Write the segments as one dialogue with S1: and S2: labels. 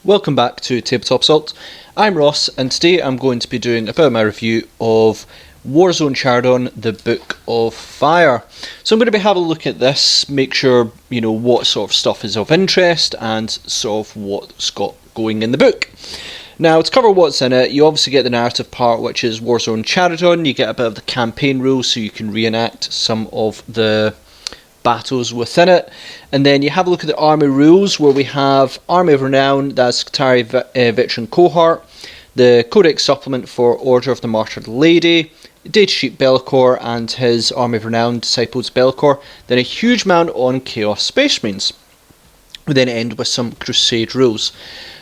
S1: Welcome back to Tabletop Assault. I'm Ross, and today I'm going to be doing a bit of my review of Warzone Charadon, the Book of Fire. So I'm going to be having a look at this, make sure you know what sort of stuff is of interest and sort of what's got going in the book. Now, to cover what's in it, you obviously get the narrative part, which is Warzone Charadon. You get a bit of the campaign rules, so you can reenact some of the battles within it, and then you have a look at the army rules, where we have Army of Renown, that's Skitarii Veteran Cohort, the Codex supplement for Order of the Martyred Lady, Datasheet Be'lakor and his Army of Renown, Disciples of Be'lakor, then a huge amount on Chaos Space Marines. We then end with some Crusade rules.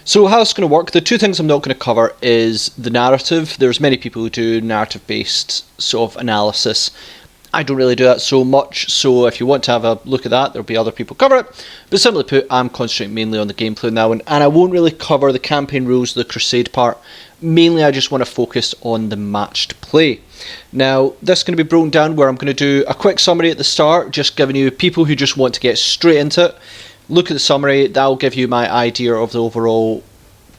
S1: So how it's going to work, the two things I'm not going to cover is the narrative. There's many people who do narrative based sort of analysis. I don't really do that so much, so if you want to have a look at that, there'll be other people cover it. But simply put, I'm concentrating mainly on the gameplay now, and I won't really cover the campaign rules, the Crusade part. Mainly I just want to focus on the matched play. Now, this is going to be broken down where I'm going to do a quick summary at the start, just giving you people who just want to get straight into it. Look at the summary, that'll give you my idea of the overall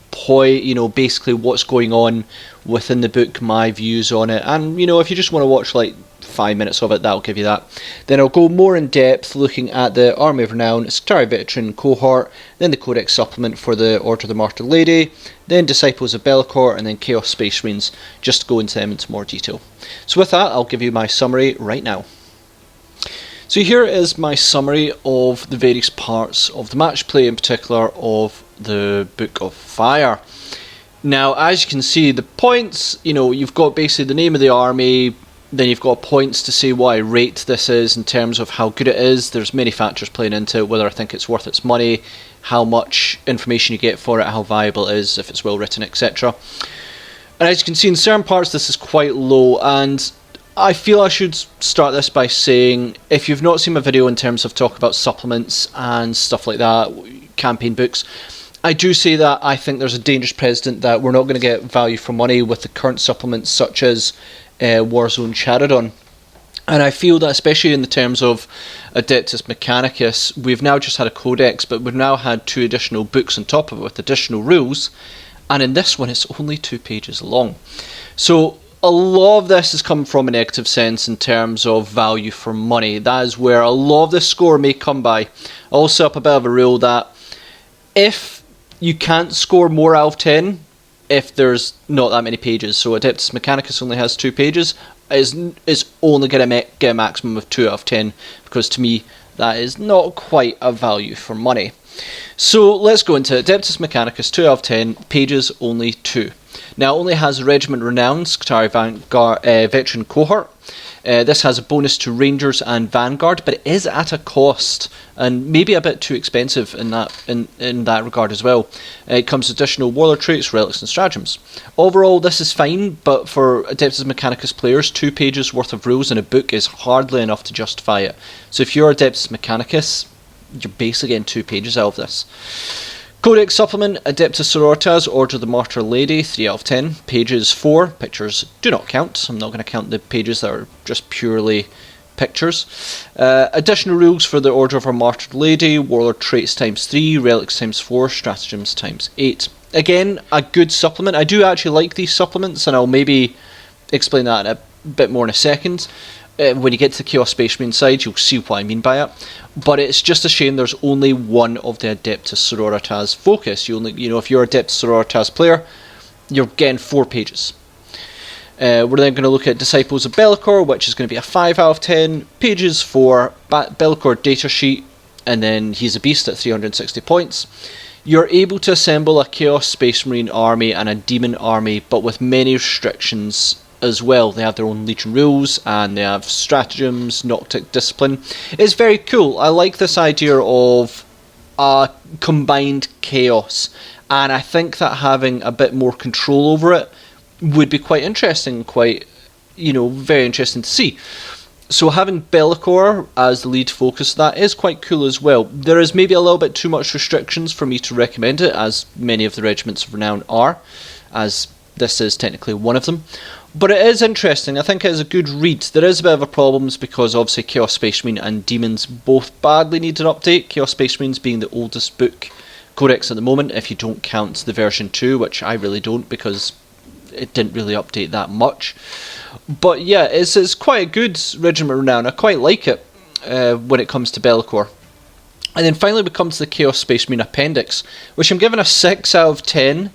S1: point, you know, basically what's going on within the book, my views on it, and you know, if you just want to watch like 5 minutes of it, that'll give you that. Then I'll go more in depth looking at the Army of Renown, Skitarii Veteran Cohort, then the Codex supplement for the Order of the Martyred Lady, then Disciples of Be'lakor, and then Chaos Space Marines, just to go into them into more detail. So with that, I'll give you my summary right now. So here is my summary of the various parts of the match play, in particular of the Book of Fire. Now, as you can see, the points, you know, you've got basically the name of the army, then you've got points to say what I rate this is in terms of how good it is. There's many factors playing into it, whether I think it's worth its money, how much information you get for it, how valuable it is, if it's well written, etc. And as you can see, in certain parts this is quite low, and I feel I should start this by saying, if you've not seen my video in terms of talk about supplements and stuff like that, campaign books, I do say that I think there's a dangerous precedent that we're not going to get value for money with the current supplements such as Warzone Charadon. And I feel that especially in the terms of Adeptus Mechanicus, we've now just had a codex, but we've now had 2 additional books on top of it with additional rules, and in this one it's only 2 pages long. So a lot of this has come from a negative sense in terms of value for money. That is where a lot of this score may come by. I also have a bit of a rule that if you can't score more out of 10 if there's not that many pages, so Adeptus Mechanicus only has 2 pages, is only going to get a maximum of 2 out of 10, because to me that is not quite a value for money. So let's go into Adeptus Mechanicus, 2 out of 10, pages only 2. Now it only has Regiment Renowned, Skitarii Veteran Cohort. This has a bonus to Rangers and Vanguard, but it is at a cost, and maybe a bit too expensive in that regard as well. It comes with additional Warlord traits, relics and stratagems. Overall, this is fine, but for Adeptus Mechanicus players, 2 pages worth of rules in a book is hardly enough to justify it. So if you're Adeptus Mechanicus, you're basically getting 2 pages out of this. Codex supplement, Adeptus Sororitas, Order of the Martyred Lady, 3 out of 10, pages 4, pictures do not count, I'm not going to count the pages that are just purely pictures. Additional rules for the Order of our Martyred Lady, Warlord traits times 3, relics times 4, stratagems times 8. Again, a good supplement. I do actually like these supplements, and I'll maybe explain that in a bit more in a second. When you get to the Chaos Space Marine side, you'll see what I mean by it. But it's just a shame there's only one of the Adeptus Sororitas focus. You if you're a Adeptus Sororitas player, you're getting 4 pages. We're then going to look at Disciples of Be'lakor, which is going to be a 5 out of 10, pages 4, Be'lakor datasheet, and then he's a beast at 360 points. You're able to assemble a Chaos Space Marine army and a Demon army, but with many restrictions as well. They have their own Legion rules, and they have stratagems, Noctic discipline. It's very cool. I like this idea of combined chaos, and I think that having a bit more control over it would be quite interesting, very interesting to see. So having Be'lakor as the lead focus, that is quite cool as well. There is maybe a little bit too much restrictions for me to recommend it, as many of the regiments of renown are, as this is technically one of them. But it is interesting. I think it is a good read. There is a bit of a problems because obviously Chaos Space Marine and Demons both badly need an update. Chaos Space Marines being the oldest book Codex at the moment, if you don't count the version 2, which I really don't because it didn't really update that much. But yeah, it's quite a good Regiment of Renown. I quite like it when it comes to Bellicor. And then finally we come to the Chaos Space Marine Appendix, which I'm giving a 6 out of 10,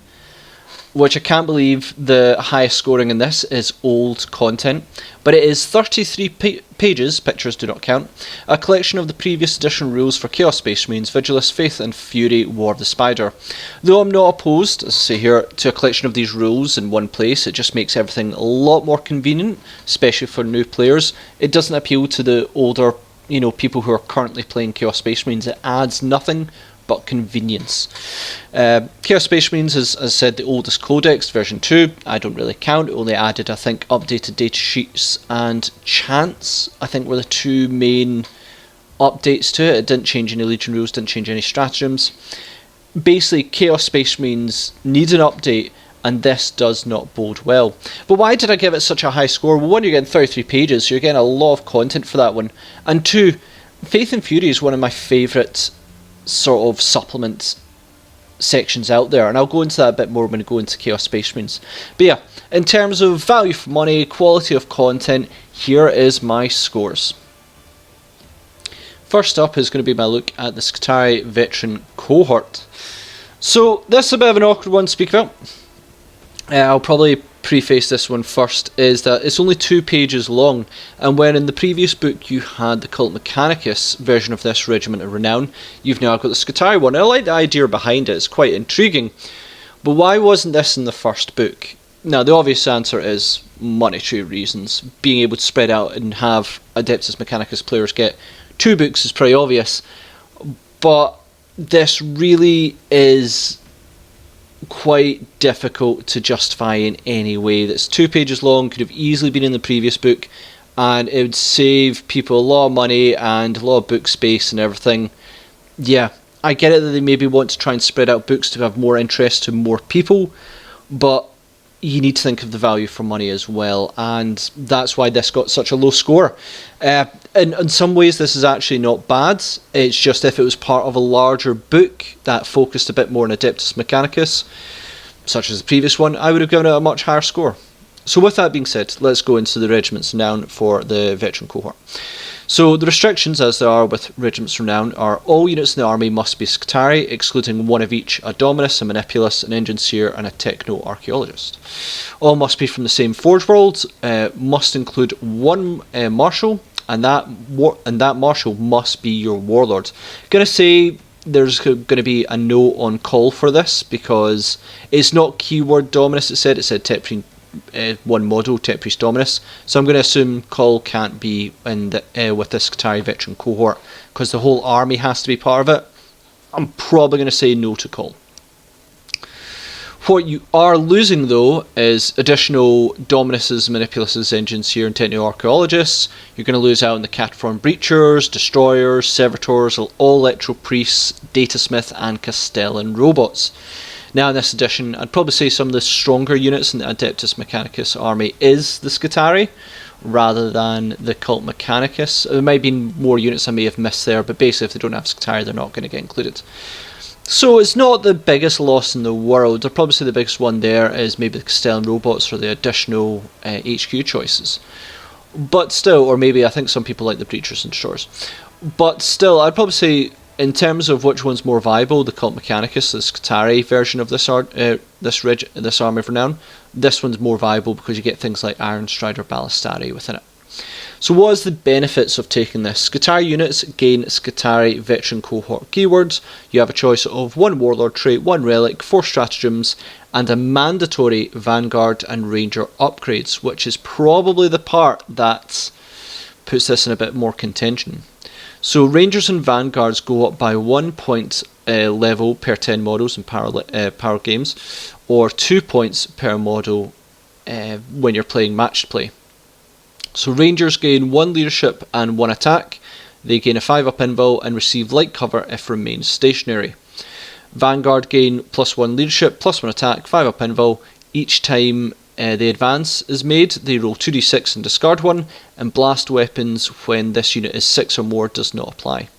S1: which I can't believe the highest scoring in this is old content. But it is 33 pages, pictures do not count, a collection of the previous edition rules for Chaos Space Marines, Vigilus, Faith and Fury, War of the Spider. Though I'm not opposed, as I say here, to a collection of these rules in one place, it just makes everything a lot more convenient, especially for new players. It doesn't appeal to the older people who are currently playing Chaos Space Marines. It adds nothing but convenience. Chaos Space Marines is, as I said, the oldest codex, version 2. I don't really count. It only added, I think, updated data sheets and chants, I think, were the two main updates to it. It didn't change any Legion rules, didn't change any stratagems. Basically, Chaos Space Marines needs an update, and this does not bode well. But why did I give it such a high score? Well, one, you're getting 33 pages, so you're getting a lot of content for that one. And two, Faith and Fury is one of my favourite sort of supplement sections out there, and I'll go into that a bit more when I go into Chaos Space Marines. But yeah, in terms of value for money, quality of content, here is my scores. First up is going to be my look at the Skitarii Veteran Cohort. So this is a bit of an awkward one to speak about. I'll probably preface this one first, is that it's only 2 pages long, and when in the previous book you had the Cult Mechanicus version of this Regiment of Renown, you've now got the Skitarii one. I like the idea behind it, it's quite intriguing. But why wasn't this in the first book? Now, the obvious answer is monetary reasons. Being able to spread out and have Adeptus Mechanicus players get 2 books is pretty obvious, but this really is quite difficult to justify in any way. That's 2 pages long, could have easily been in the previous book, and it would save people a lot of money and a lot of book space and everything. Yeah, I get it that they maybe want to try and spread out books to have more interest to more people, but you need to think of the value for money as well, and that's why this got such a low score. In some ways this is actually not bad, it's just if it was part of a larger book that focused a bit more on Adeptus Mechanicus, such as the previous one, I would have given it a much higher score. So with that being said, let's go into the Regiments Renown for the Veteran Cohort. So the restrictions, as there are with Regiments Renown, are all units in the army must be Skitarii, excluding one of each: a Dominus, a Manipulus, an Enginseer and a Techno-Archaeologist. All must be from the same Forge World, must include one Marshal, and that Marshal must be your Warlord. Gonna say there's going to be a no on call for this, because it's not keyword Dominus, it said Tech one model, Tech Priest Dominus, so I'm going to assume call can't be in with this Skitarii Veteran Cohort, because the whole army has to be part of it. I'm probably going to say no to call. What you are losing though is additional Dominuses, Manipuluses, Enginseer and Techno-Archaeologists. You're going to lose out on the Cataphron Breachers, Destroyers, Servitors, all Electro Priests, Datasmith and Castellan Robots. Now in this edition, I'd probably say some of the stronger units in the Adeptus Mechanicus army is the Skitarii, rather than the Cult Mechanicus. There might be more units I may have missed there, but basically if they don't have Skitarii, they're not going to get included. So it's not the biggest loss in the world. I'd probably say the biggest one there is maybe the Castellan Robots for the additional HQ choices. But still, or maybe I think some people like the Breachers and Destroyers. But still, I'd probably say, in terms of which one's more viable, the Cult Mechanicus, the Skitarii version of this Army of Renown, this one's more viable because you get things like Iron Strider Ballistari within it. So what is the benefits of taking this? Skitarii units gain Skitarii Veteran Cohort keywords. You have a choice of 1 Warlord trait, 1 Relic, 4 stratagems, and a mandatory Vanguard and Ranger upgrades, which is probably the part that puts this in a bit more contention. So Rangers and Vanguards go up by 1 point level per 10 models in power games, or 2 points per model when you're playing matched play. So Rangers gain 1 leadership and 1 attack. They gain a 5-up invul and receive light cover if remain stationary. Vanguard gain +1 leadership, +1 attack, 5-up invul each time the advance is made, they roll 2d6 and discard 1, and blast weapons when this unit is 6 or more does not apply.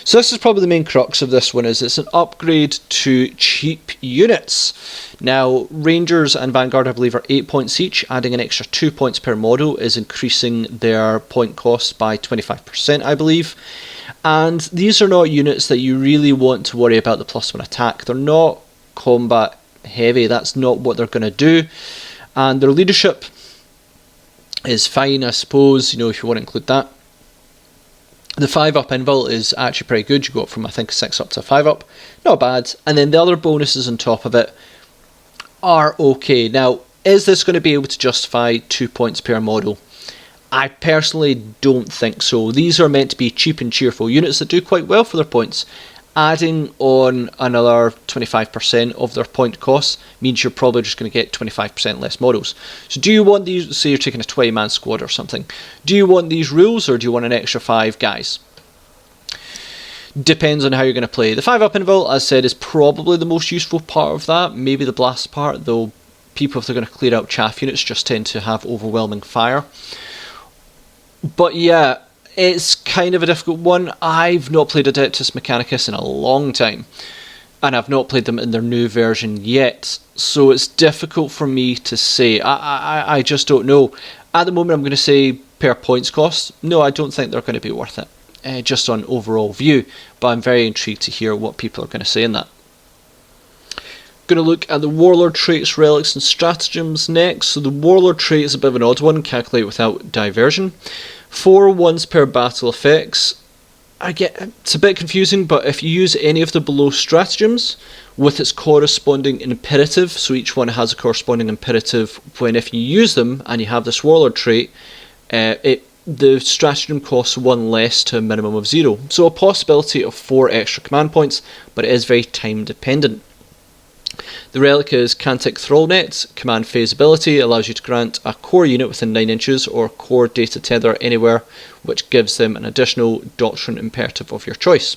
S1: So this is probably the main crux of this one, is it's an upgrade to cheap units. Now, Rangers and Vanguard I believe are 8 points each. Adding an extra 2 points per model is increasing their point cost by 25% I believe. And these are not units that you really want to worry about the +1 attack. They're not combat heavy, that's not what they're going to do. And their leadership is fine, I suppose, you know, if you want to include that. The 5-up invul is actually pretty good. You go up from, I think, 6 up to 5 up. Not bad. And then the other bonuses on top of it are okay. Now, is this going to be able to justify 2 points per model? I personally don't think so. These are meant to be cheap and cheerful units that do quite well for their points. Adding on another 25% of their point costs means you're probably just going to get 25% less models. So do you want these, say you're taking a 20-man squad or something, do you want these rules or do you want an extra 5 guys? Depends on how you're going to play. The 5-up invul, as I said, is probably the most useful part of that. Maybe the blast part, though people, if they're going to clear out chaff units, just tend to have overwhelming fire. But yeah, it's kind of a difficult one. I've not played Adeptus Mechanicus in a long time, and I've not played them in their new version yet, so it's difficult for me to say. I just don't know. At the moment I'm going to say per points cost, no, I don't think they're going to be worth it, just on overall view, but I'm very intrigued to hear what people are going to say in that. Going to look at the Warlord traits, relics and stratagems next. So the Warlord trait is a bit of an odd one, calculate without diversion. 4 once per battle effects. It's a bit confusing, but if you use any of the below stratagems with its corresponding imperative, so each one has a corresponding imperative, if you use them and you have this Warlord trait, the stratagem costs 1 less to a minimum of 0. So a possibility of 4 extra command points, but it is very time dependent. The relic is Cantic Thrallnet. Command phase ability allows you to grant a core unit within 9 inches or core data tether anywhere, which gives them an additional doctrine imperative of your choice.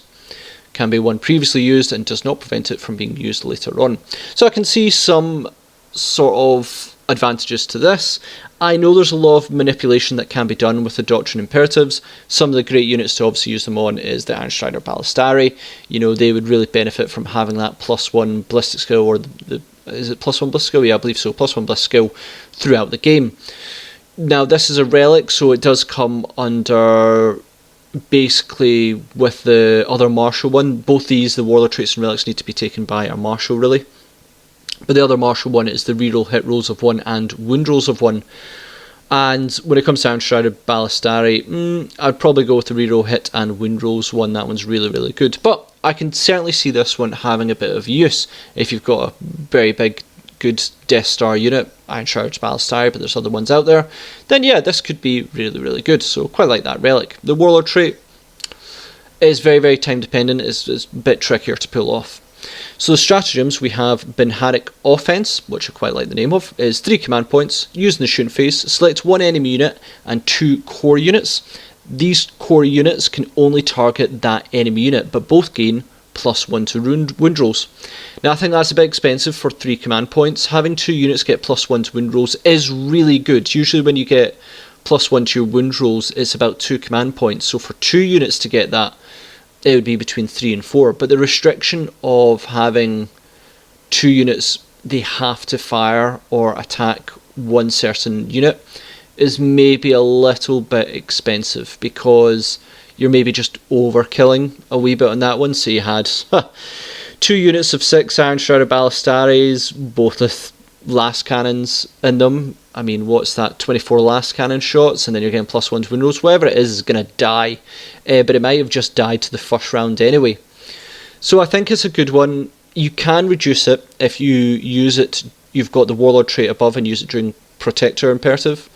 S1: Can be one previously used and does not prevent it from being used later on. So I can see some sort of advantages to this. I know there's a lot of manipulation that can be done with the doctrine imperatives. Some of the great units to obviously use them on is the Ironstrider Ballistari. You know, they would really benefit from having that +1 ballistic skill, or is it +1 ballistic skill? Yeah, I believe so, +1 ballistic skill throughout the game. Now this is a relic, so it does come under basically with the other martial one. Both these, the Warlord traits and relics, need to be taken by a martial really. But the other martial one is the reroll hit rolls of 1 and wound rolls of 1. And when it comes to Ironstrider Ballistari, I'd probably go with the reroll hit and wound rolls one. That one's really, really good. But I can certainly see this one having a bit of use. If you've got a very big, good Death Star unit, Ironstrider Ballistari, but there's other ones out there, then yeah, this could be really, really good. So quite like that relic. The Warlord trait is very, very time dependent. It's a bit trickier to pull off. So the stratagems, we have Binharic Offense, which I quite like the name of, is 3 command points, used in the shooting phase, select 1 enemy unit and 2 core units. These core units can only target that enemy unit, but both gain +1 to wound rolls. Now I think that's a bit expensive for 3 command points. Having 2 units get +1 to wound rolls is really good. Usually when you get +1 to your wound rolls, it's about 2 command points, so for 2 units to get that, it would be between 3 and 4, but the restriction of having 2 units, they have to fire or attack one certain unit, is maybe a little bit expensive, because you're maybe just overkilling a wee bit on that one. So you had 2 units of 6 Ironstrider Ballistaris, both with last cannons in them. I mean, what's that, 24 last cannon shots, and then you're getting +1 to wound rolls. Whatever it is going to die, but it might have just died to the first round anyway. So I think it's a good one. You can reduce it if you use it. You've got the Warlord trait above and use it during Protector Imperative.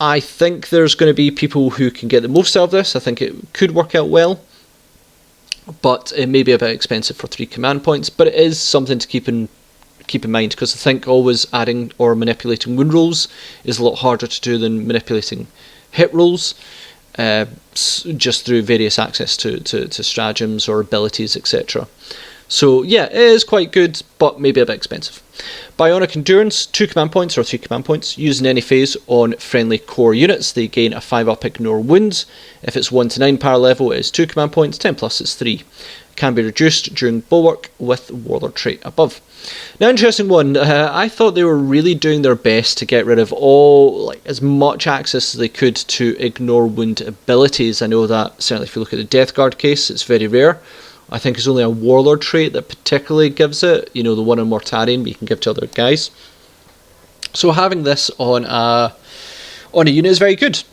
S1: I think there's going to be people who can get the most out of this. I think it could work out well, but it may be a bit expensive for 3 command points, but it is something to keep in mind, because I think always adding or manipulating wound rolls is a lot harder to do than manipulating hit rolls, just through various access to stratagems or abilities, etc. So yeah, it is quite good, but maybe a bit expensive. Bionic Endurance, 2 command points or 3 command points. Used in any phase on friendly core units, they gain a 5-up ignore wounds. If it's 1 to 9 power level, it is 2 command points, 10 plus is 3. Can be reduced during Bulwark with Warlord trait above. Now, interesting one, I thought they were really doing their best to get rid of as much access as they could to ignore wound abilities. I know that certainly if you look at the Death Guard case, it's very rare. I think it's only a Warlord trait that particularly gives it, the one on Martyred, but you can give to other guys. So having this on a unit is very good.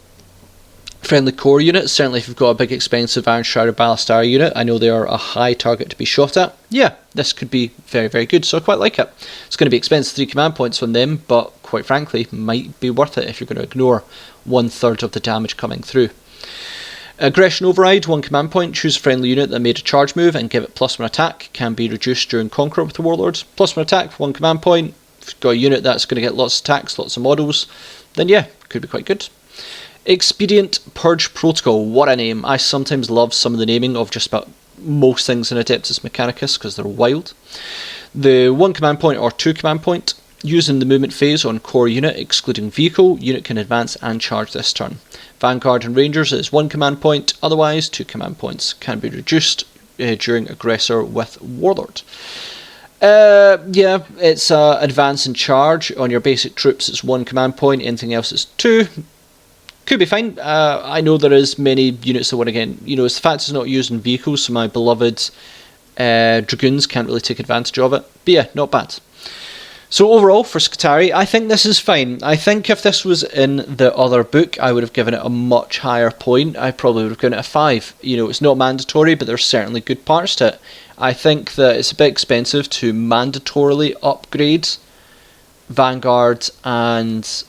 S1: Friendly core units, certainly if you've got a big expensive Iron Shrouded Ballistari unit, I know they are a high target to be shot at. Yeah, this could be very, very good, so I quite like it. It's going to be expensive 3 command points from them, but quite frankly, might be worth it if you're going to ignore 1/3 of the damage coming through. Aggression Override, 1 command point, choose a friendly unit that made a charge move and give it +1 attack, can be reduced during Conqueror with the Warlords. +1 attack, 1 command point. If you've got a unit that's going to get lots of attacks, lots of models, then yeah, could be quite good. Expedient Purge Protocol, what a name. I sometimes love some of the naming of just about most things in Adeptus Mechanicus because they're wild. The 1 command point or 2 command point, used in the movement phase on core unit excluding vehicle, unit can advance and charge this turn. Vanguard and Rangers is 1 command point, otherwise 2 command points, can be reduced during Aggressor with Warlord. Yeah, it's advance and charge. On your basic troops it's 1 command point, anything else is 2. Could be fine. I know there is many units that want to get, it's the fact it's not used in vehicles, so my beloved Dragoons can't really take advantage of it. But yeah, not bad. So overall, for Skitarii, I think this is fine. I think if this was in the other book, I would have given it a much higher point. I probably would have given it a 5. It's not mandatory, but there's certainly good parts to it. I think that it's a bit expensive to mandatorily upgrade Vanguard and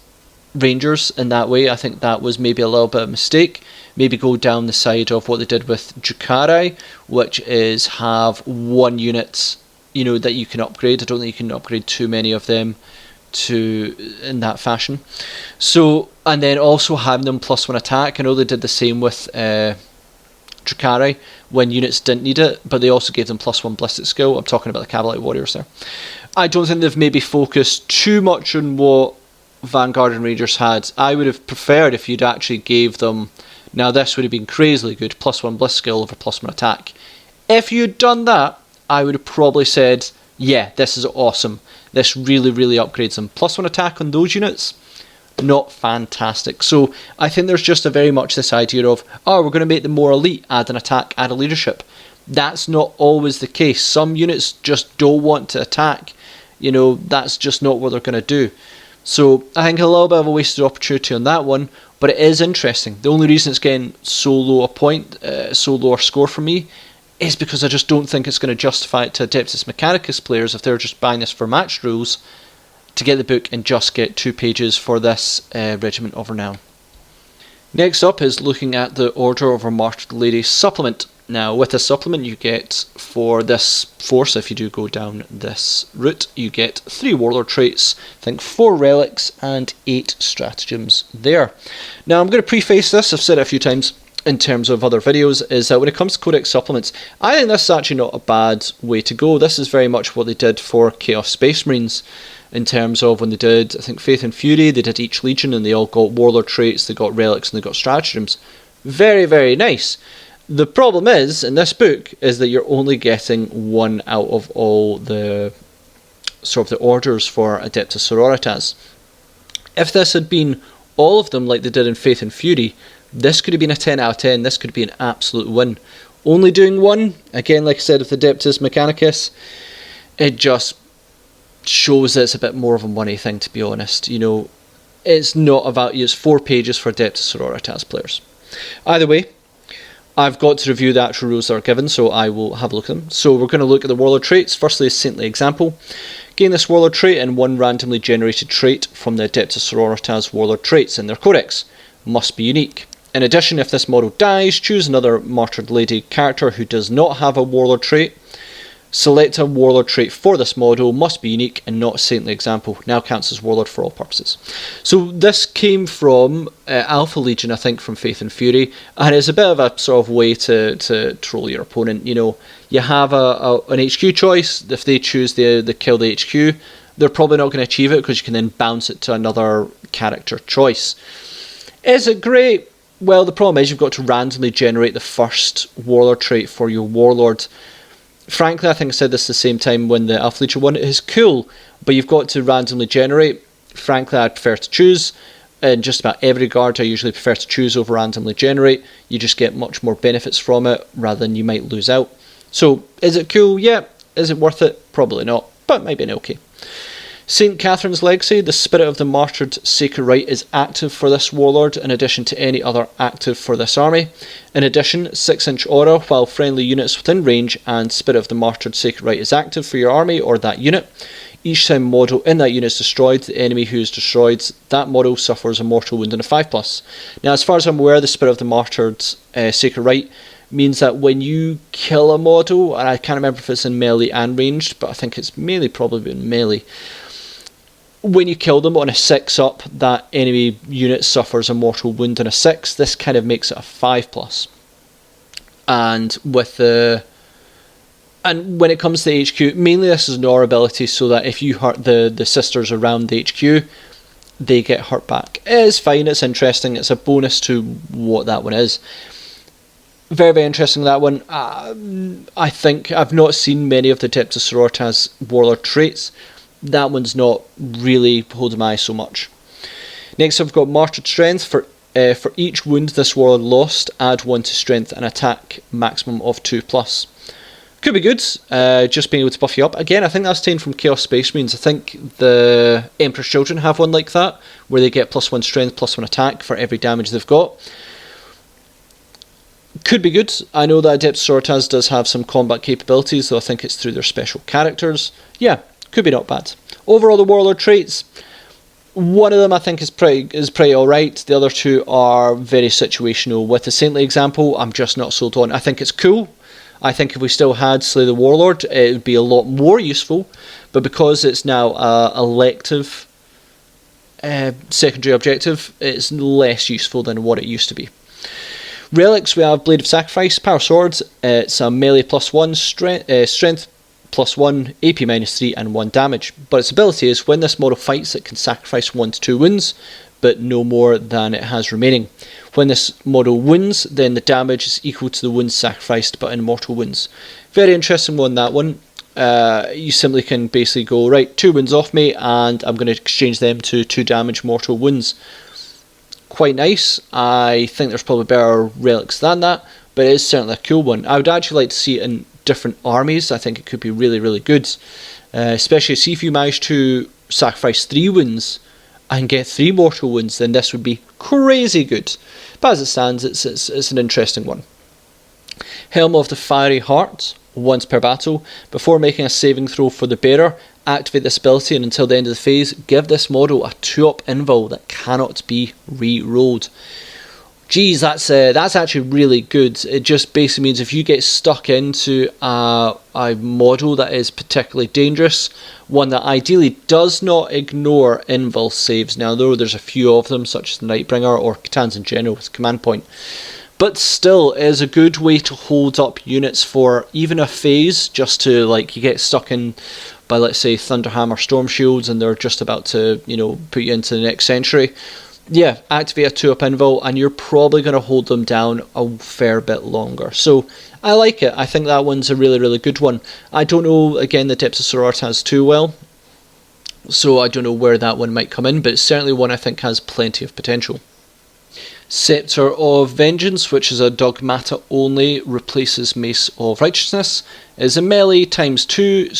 S1: Rangers in that way. I think that was maybe a little bit of a mistake. Maybe go down the side of what they did with Skitarii, which is have 1 unit that you can upgrade. I don't think you can upgrade too many of them in that fashion. So, and then also having them +1 attack. I know they did the same with Skitarii when units didn't need it, but they also gave them +1 ballistic skill. I'm talking about the Cavalry Warriors there. I don't think they've maybe focused too much on what Vanguard and Rangers had. I would have preferred if you'd actually gave them, now this would have been crazily good, +1 bliss skill over +1 attack. If you'd done that, I would have probably said, yeah, this is awesome. This really, really upgrades them. +1 attack on those units, not fantastic. So I think there's just a very much this idea of, we're going to make them more elite, add an attack, add a leadership. That's not always the case. Some units just don't want to attack. That's just not what they're going to do. So I think a little bit of a wasted opportunity on that one, but it is interesting. The only reason it's getting so low a point, so low a score for me, is because I just don't think it's going to justify it to Adeptus Mechanicus players if they're just buying this for match rules to get the book and just get 2 pages for this Regiment of Renown. Next up is looking at the Order of a Martyred Lady supplement. Now, with this supplement, you get, for this force, if you do go down this route, you get 3 Warlord traits, I think 4 relics, and 8 stratagems there. Now, I'm going to preface this, I've said it a few times in terms of other videos, is that when it comes to Codex supplements, I think this is actually not a bad way to go. This is very much what they did for Chaos Space Marines, in terms of when they did, I think, Faith and Fury, they did each Legion, and they all got Warlord traits, they got relics, and they got stratagems. Very, very nice. The problem is, in this book, is that you're only getting 1 out of all the sort of the orders for Adeptus Sororitas. If this had been all of them like they did in Faith and Fury, this could have been a 10 out of 10, this could be an absolute win. Only doing 1, again, like I said, with Adeptus Mechanicus, it just shows that it's a bit more of a money thing, to be honest. It's not about, it's 4 pages for Adeptus Sororitas players. Either way, I've got to review the actual rules that are given, so I will have a look at them. So we're going to look at the Warlord traits. Firstly, a Saintly Example. Gain this Warlord trait and 1 randomly generated trait from the Adeptus Sororitas Warlord traits in their codex. Must be unique. In addition, if this model dies, choose another Martyred Lady character who does not have a Warlord trait. Select a Warlord trait for this model, must be unique and not a Saintly Example. Now counts as Warlord for all purposes. So this came from Alpha Legion, I think, from Faith and Fury, and it's a bit of a sort of way to troll your opponent. You have an HQ choice. If they choose the kill the HQ, they're probably not going to achieve it because you can then bounce it to another character choice. Is it great? Well, the problem is you've got to randomly generate the first warlord trait for your warlord. Frankly, I think I said this the same time when the Alpha Legion one. It is cool, but you've got to randomly generate. Frankly, I'd prefer to choose. In just about every guard, I usually prefer to choose over randomly generate. You just get much more benefits from it rather than you might lose out. So, is it cool? Yeah. Is it worth it? Probably not, but might be okay. St. Catherine's Legacy, the Spirit of the Martyred Sacred Rite is active for this warlord in addition to any other active for this army. In addition, 6-inch aura while friendly units within range and Spirit of the Martyred Sacred Rite is active for your army or that unit. Each time a model in that unit is destroyed, the enemy who is destroyed, that model suffers a mortal wound and a 5+. Now, as far as I'm aware, the Spirit of the Martyred Sacred Rite means that when you kill a model, and I can't remember if it's in melee and ranged, but I think it's mainly probably in melee. When you kill them on a 6-up, that enemy unit suffers a mortal wound and a 6. This kind of makes it a 5+. And when it comes to the HQ, mainly this is an aura ability, so that if you hurt the sisters around the HQ, they get hurt back. It is fine, it's interesting, it's a bonus to what that one is. Very, very interesting, that one. I think I've not seen many of the Adeptus Sororitas warlord traits. That one's not really holding my eye so much. Next up, we've got Martyred Strength. For each wound this warlord lost, add 1 to strength and attack maximum of 2+. Could be good, just being able to buff you up. Again, I think that's taken from Chaos Space Marines. I think the Emperor's Children have one like that, where they get +1 strength, +1 attack for every damage they've got. Could be good. I know that Adeptus Sororitas does have some combat capabilities, though I think it's through their special characters. Yeah, could be not bad. Overall, the warlord traits, one of them I think is pretty alright. The other two are very situational. With the Saintly example, I'm just not sold on. I think it's cool. I think if we still had Slay the Warlord, it would be a lot more useful. But because it's now an elective secondary objective, it's less useful than what it used to be. Relics, we have Blade of Sacrifice, Power Swords. It's a melee +1, strength +1, AP -3 and 1 damage. But its ability is when this model fights, it can sacrifice 1 to 2 wounds, but no more than it has remaining. When this model wounds, then the damage is equal to the wounds sacrificed, but in mortal wounds. Very interesting one, that one. You simply can basically go, right, 2 wounds off me, and I'm going to exchange them to 2 damage mortal wounds. Quite nice. I think there's probably better relics than that, but it is certainly a cool one. I would actually like to see it in different armies. I think it could be really, really good. Especially see if you manage to sacrifice 3 wounds and get 3 mortal wounds, then this would be crazy good. But as it stands, it's an interesting one. Helm of the Fiery Heart, once per battle. Before making a saving throw for the bearer, activate this ability, and until the end of the phase, give this model a 2-up invul that cannot be re-rolled. Geez, that's actually really good. It just basically means if you get stuck into a model that is particularly dangerous, one that ideally does not ignore invul saves. Now, though, there's a few of them, such as the Nightbringer or C'tans in general with Command Point. But still, it is a good way to hold up units for even a phase, just to, like, you get stuck in by, let's say, Thunderhammer Storm Shields and they're just about to, put you into the next century. Yeah, activate a 2-up invul and you're probably going to hold them down a fair bit longer. So, I like it. I think that one's a really, really good one. I don't know, again, the Adeptus Sororitas too well, so I don't know where that one might come in, but it's certainly one I think has plenty of potential. Scepter of Vengeance, which is a Dogmata only, replaces Mace of Righteousness, is a melee ×2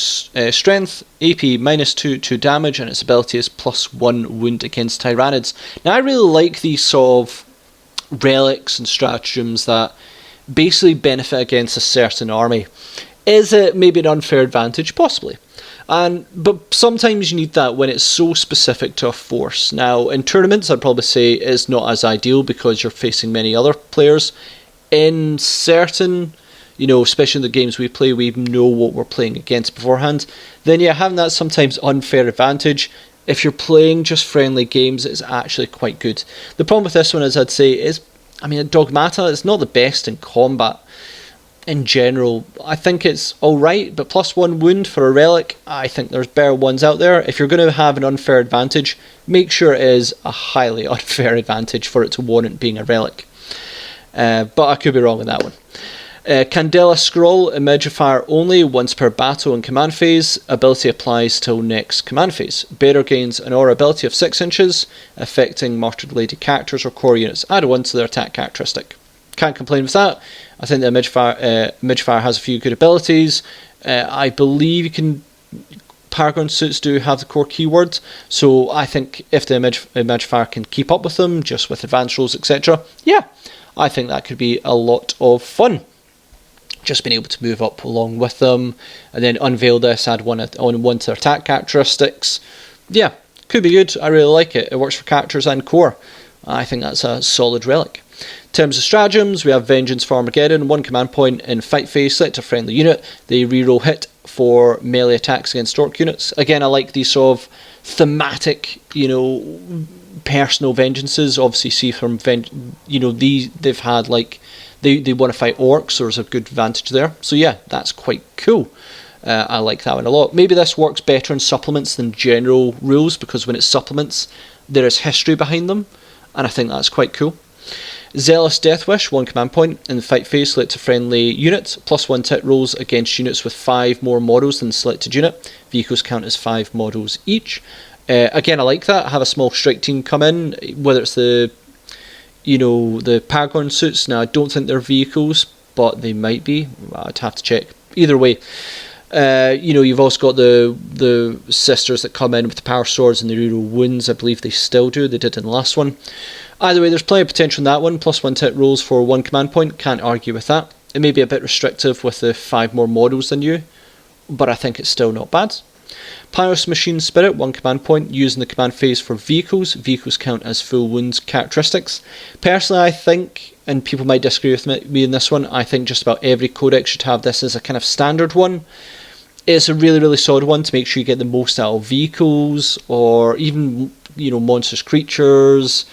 S1: strength, AP -2, 2 damage, and its ability is +1 wound against Tyrannids. Now, I really like these sort of relics and stratagems that basically benefit against a certain army. Is it maybe an unfair advantage? Possibly. But sometimes you need that when it's so specific to a force. Now, in tournaments, I'd probably say it's not as ideal because you're facing many other players. In certain, especially in the games we play, we know what we're playing against beforehand. Then, yeah, having that sometimes unfair advantage. If you're playing just friendly games, it's actually quite good. The problem with this one, as I'd say, is, Dogmata is not the best in combat. in general, I think it's alright, but +1 wound for a relic, I think there's better ones out there. If you're going to have an unfair advantage, make sure it is a highly unfair advantage for it to warrant being a relic. But I could be wrong on that one. Candela Scroll, Imagifier only, once per battle and command phase. Ability applies till next command phase. Bearer gains an aura ability of 6 inches, affecting Martyred Lady characters or core units. Add 1 to their attack characteristic. Can't complain with that. I think the Imagifier has a few good abilities. I believe you can. Paragon suits do have the core keyword, so I think if the Imagifier can keep up with them, just with advanced rolls, etc., yeah, I think that could be a lot of fun. Just being able to move up along with them, and then unveil this, add one to their attack characteristics. Yeah, could be good. I really like it. It works for characters and core. I think that's a solid relic. In terms of stratagems, we have Vengeance for Armageddon, 1 command point in fight phase, select a friendly unit. They reroll hit for melee attacks against orc units. Again, I like these sort of thematic, personal vengeances. Obviously, see from they've had like they want to fight orcs, so there's a good advantage there. So yeah, that's quite cool. I like that one a lot. Maybe this works better in supplements than general rules, because when it's supplements, there is history behind them, and I think that's quite cool. Zealous Deathwish, 1 command point. In the fight phase, select a friendly unit. +1 hit rolls against units with 5 more models than the selected unit. Vehicles count as 5 models each. Again, I like that. Have a small strike team come in, whether it's the Paragon suits. Now, I don't think they're vehicles, but they might be. I'd have to check. Either way, you've also got the sisters that come in with the power swords and the reroll wounds. I believe they still do. They did in the last one. Either way, there's plenty of potential in that one. +1 hit rolls for 1 command point. Can't argue with that. It may be a bit restrictive with the 5 more models than you, but I think it's still not bad. Pyros Machine Spirit, 1 command point, using the command phase for vehicles. Vehicles count as full wounds characteristics. Personally, I think, and people might disagree with me in this one, I think just about every codex should have this as a kind of standard one. It's a really, really solid one to make sure you get the most out of vehicles, or even, monstrous creatures.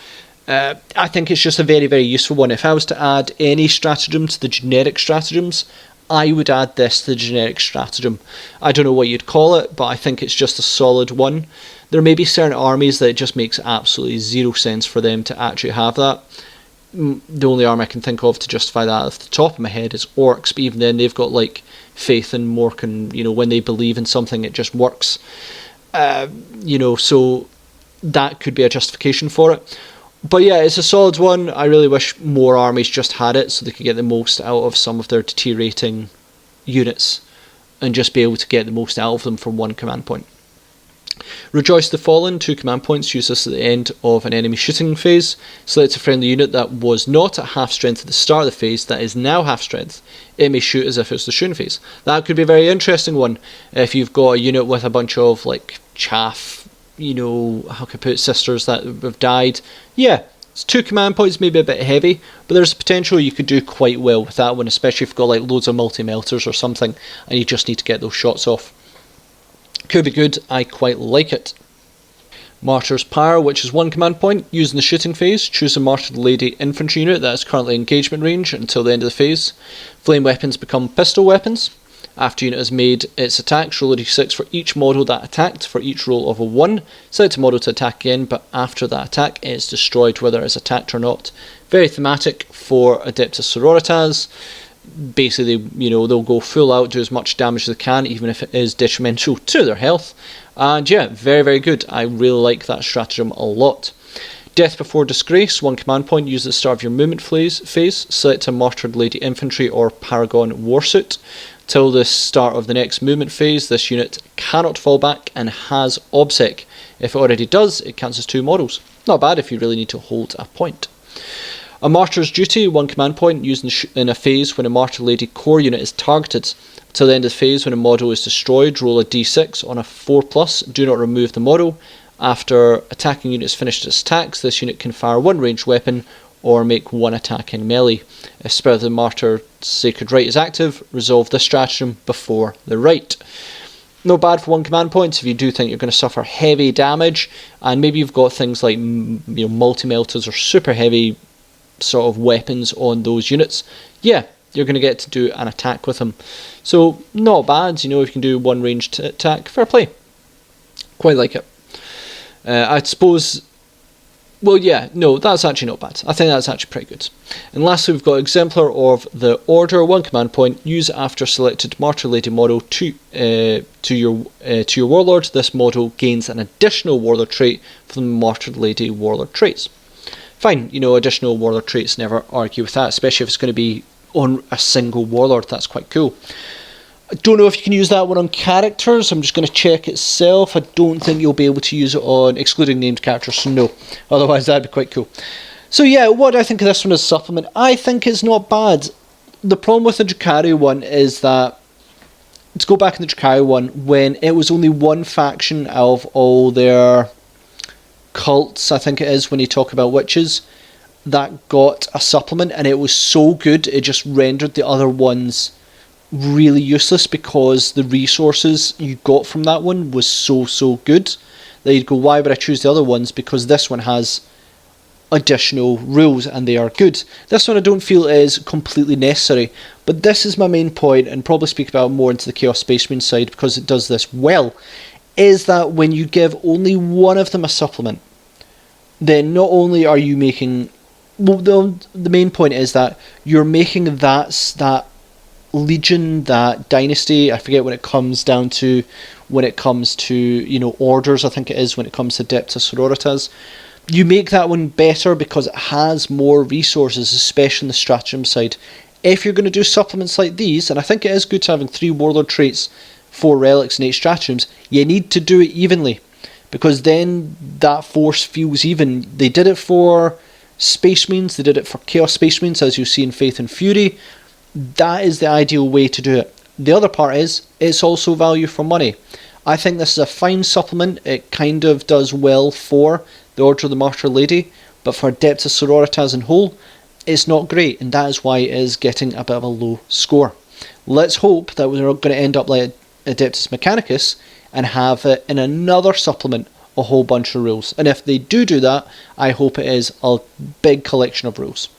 S1: I think it's just a very, very useful one. If I was to add any stratagem to the generic stratagems, I would add this to the generic stratagem. I don't know what you'd call it, but I think it's just a solid one. There may be certain armies that it just makes absolutely zero sense for them to actually have that. The only army I can think of to justify that off the top of my head is orcs, but even then they've got like faith in Mork, and when they believe in something it just works. So that could be a justification for it. But yeah, it's a solid one. I really wish more armies just had it so they could get the most out of some of their deteriorating units and just be able to get the most out of them from 1 command point. Rejoice the Fallen, 2 command points, use this at the end of an enemy shooting phase. Select a friendly unit that was not at half strength at the start of the phase that is now half strength. It may shoot as if it's the shooting phase. That could be a very interesting one if you've got a unit with a bunch of like chaff, how can I put it, sisters that have died. Yeah, it's 2 command points, maybe a bit heavy, but there's potential you could do quite well with that one, especially if you've got like loads of multi-melters or something and you just need to get those shots off. Could be good, I quite like it. Martyr's Pyre, which is 1 command point, using the shooting phase. Choose a Martyred Lady infantry unit that is currently engagement range until the end of the phase. Flame weapons become pistol weapons. After unit has made its attacks, roll a d6 for each model that attacked. For each roll of a 1, select a model to attack again, but after that attack it is destroyed whether it's attacked or not. Very thematic for Adeptus Sororitas. Basically, they'll go full out, do as much damage as they can, even if it is detrimental to their health. And yeah, very, very good. I really like that stratagem a lot. Death Before Disgrace, 1 command point, use at the start of your movement phase. Select a Martyred Lady Infantry or Paragon Warsuit. Till the start of the next movement phase, this unit cannot fall back and has Obsec. If it already does, it counts as 2 models. Not bad if you really need to hold a point. A Martyr's Duty, 1 command point, used in a phase when a Martyred Lady core unit is targeted. Till the end of the phase, when a model is destroyed, roll a d6 on a 4+, do not remove the model. After attacking unit has finished its attacks, this unit can fire 1 ranged weapon or make 1 attack in melee. If Spirit of the Martyr Sacred Rite is active, resolve this stratagem before the rite. Not bad for 1 command point if you do think you're going to suffer heavy damage, and maybe you've got things like multi-melters or super heavy sort of weapons on those units. Yeah, you're going to get to do an attack with him. So not bad, you know, if you can do one ranged attack, fair play. Quite like it. I suppose, well, yeah, no, that's actually not bad. I think that's actually pretty good. And lastly, we've got Exemplar of the Order, 1 command point, use after selected Martyred Lady model to your Warlord. This model gains an additional Warlord trait from the Martyred Lady Warlord traits. Fine, you know, additional Warlord traits, never argue with that, especially if it's going to be on a single Warlord. That's quite cool. I don't know if you can use that one on characters. I'm just going to check itself. I don't think you'll be able to use it on excluding named characters, so no. Otherwise, that'd be quite cool. So yeah, what do I think of this one as a supplement? I think it's not bad. The problem with the Skitarii one is that, to go back in the Skitarii one, when it was only one faction out of all their cults, I think it is, when you talk about witches, that got a supplement, and it was so good, it just rendered the other ones really useless, because the resources you got from that one was so good that you'd go, why would I choose the other ones? Because this one has additional rules and they are good. This one I don't feel is completely necessary, but this is my main point, and probably speak about more into the Chaos Space Marine side because it does this well, is that when you give only one of them a supplement, then not only are you making, well, the main point is that you're making that Legion, that Dynasty, I forget when it comes to, you know, orders, I think it is, when it comes to Adeptus Sororitas, you make that one better because it has more resources, especially on the stratagem side. If you're going to do supplements like these, and I think it is good to having 3 Warlord traits, 4 relics and 8 stratagems, you need to do it evenly, because then that force feels even. They did it for Space Marines, they did it for Chaos Space Marines, as you see in Faith and Fury. That is the ideal way to do it. The other part is, it's also value for money. I think this is a fine supplement. It kind of does well for the Order of the Martyred Lady, but for Adeptus Sororitas in whole, it's not great, and that is why it is getting a bit of a low score. Let's hope that we're not going to end up like Adeptus Mechanicus and have it in another supplement a whole bunch of rules. And if they do that, I hope it is a big collection of rules.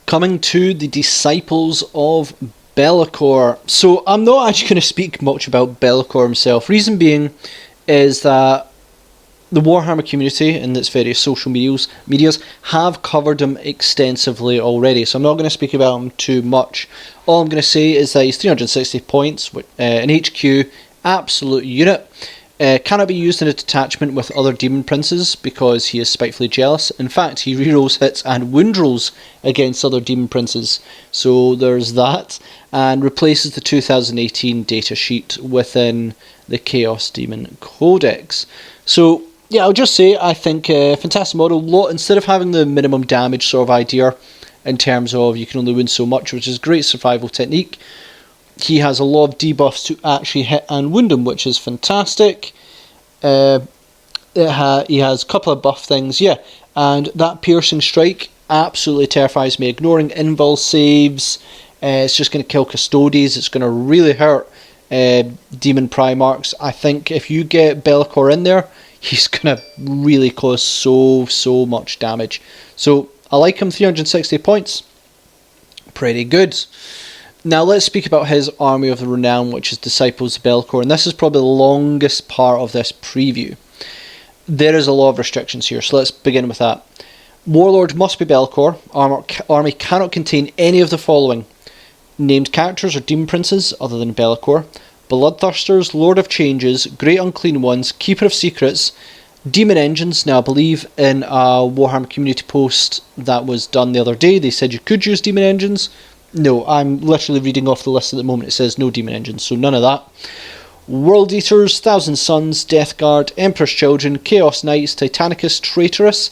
S1: Coming to the Disciples of Be'lakor. So I'm not actually going to speak much about Be'lakor himself. Reason being is that the Warhammer community and its various social medias have covered him extensively already, so I'm not going to speak about him too much. All I'm going to say is that he's 360 points, an HQ, absolute unit. Cannot be used in a detachment with other demon princes because he is spitefully jealous. In fact, he rerolls hits and wound rolls against other demon princes, so there's that. And replaces the 2018 data sheet within the Chaos Demon Codex. So yeah, I'll just say I think fantastic model. Instead of having the minimum damage sort of idea in terms of you can only wound so much, which is great survival technique, he has a lot of debuffs to actually hit and wound him, which is fantastic. He has a couple of buff things, yeah, and that piercing strike absolutely terrifies me. Ignoring invul saves, it's just going to kill Custodes, it's going to really hurt Demon Primarchs. I think if you get Be'lakor in there, he's going to really cause so much damage. So I like him, 360 points, pretty good. Now let's speak about his Army of the Renown, which is Disciples of Be'lakor, and this is probably the longest part of this preview. There is a lot of restrictions here, so let's begin with that. Warlord must be Be'lakor. Army cannot contain any of the following: named characters or demon princes other than Be'lakor, Bloodthirsters, Lord of Changes, Great Unclean Ones, Keeper of Secrets, Demon Engines. Now I believe in a Warhammer community post that was done the other day, they said you could use Demon Engines. No, I'm literally reading off the list at the moment. It says no Demon Engines, so none of that. World Eaters, Thousand Suns, Death Guard, Emperor's Children, Chaos Knights, Titanicus, Traitorous.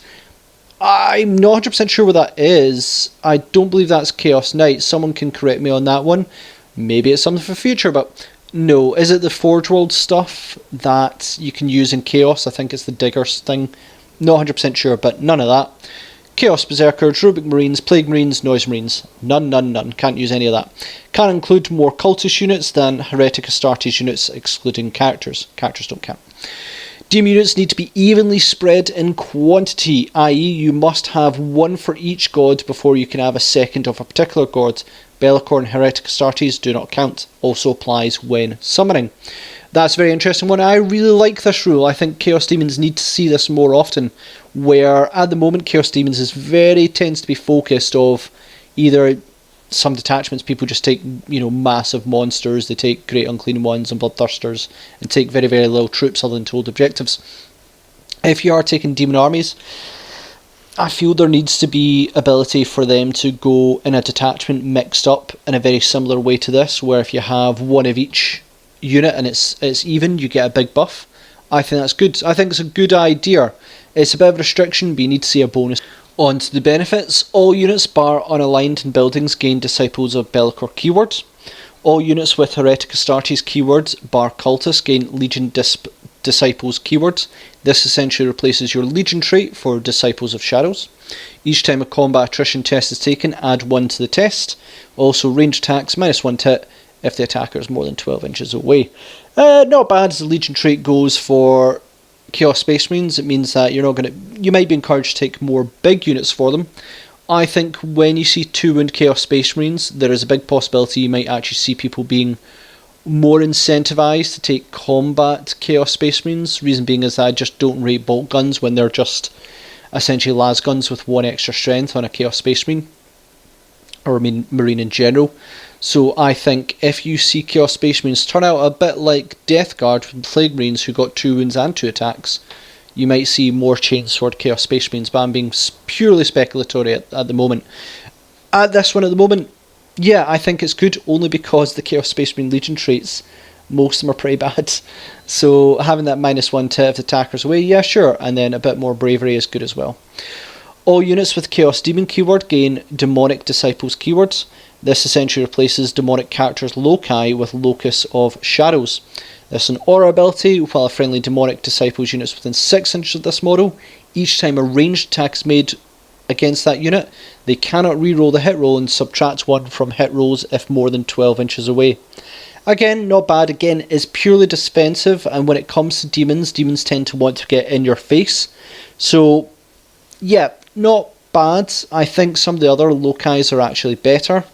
S1: I'm not 100% sure what that is. I don't believe that's Chaos Knights. Someone can correct me on that one. Maybe it's something for future, but no. Is it the Forge World stuff that you can use in Chaos? I think it's the Diggers thing. Not 100% sure, but none of that. Chaos Berserkers, Rubric Marines, Plague Marines, Noise Marines. None. Can't use any of that. Can include more cultist units than Heretic Astartes units, excluding characters. Characters don't count. Demon units need to be evenly spread in quantity, i.e. you must have one for each god before you can have a second of a particular god. Bellicor and Heretic Astartes do not count. Also applies when summoning. That's a very interesting one. I really like this rule. I think Chaos Demons need to see this more often, where at the moment Chaos Demons tends to be focused of either some detachments, people just take, massive monsters, they take Great Unclean Ones and Bloodthirsters, and take very, very little troops other than to hold objectives. If you are taking demon armies, I feel there needs to be ability for them to go in a detachment mixed up in a very similar way to this, where if you have one of each unit and it's even, you get a big buff. I think that's good. I think it's a good idea. It's a bit of a restriction, but you need to see a bonus. On to the benefits. All units bar unaligned in buildings gain Disciples of Bellicor keywords. All units with Heretic Astartes keywords bar Cultists gain Legion Disciples keywords. This essentially replaces your Legion trait for Disciples of Shadows. Each time a combat attrition test is taken, add 1 to the test. Also ranged attacks, -1 to hit if the attacker is more than 12 inches away. Not bad as the Legion trait goes for Chaos Space Marines. It means that you might be encouraged to take more big units for them. I think when you see 2-wound Chaos Space Marines, there is a big possibility you might actually see people being more incentivized to take combat Chaos Space Marines. Reason being is that I just don't rate bolt guns when they're just essentially las guns with 1 extra strength on a Chaos Space Marine, or Marine in general. So I think if you see Chaos Space Marines turn out a bit like Death Guard from Plague Marines who got 2 wounds and 2 attacks, you might see more Chainsword Chaos Space Marines, but I'm being purely speculatory at the moment. At this one at the moment, yeah, I think it's good, only because the Chaos Space Marine Legion traits, most of them are pretty bad. So having that -1 to if the attacker's away, yeah, sure, and then a bit more bravery is good as well. All units with Chaos Demon keyword gain Demonic Disciples keywords. This essentially replaces demonic characters' loci with Locus of Shadows. This is an aura ability. While a friendly demonic disciples units within 6 inches of this model, each time a ranged attack is made against that unit, they cannot reroll the hit roll and subtract 1 from hit rolls if more than 12 inches away. Again, not bad. Again, is purely defensive, and when it comes to demons tend to want to get in your face. So, yeah, not bad. I think some of the other locais are actually better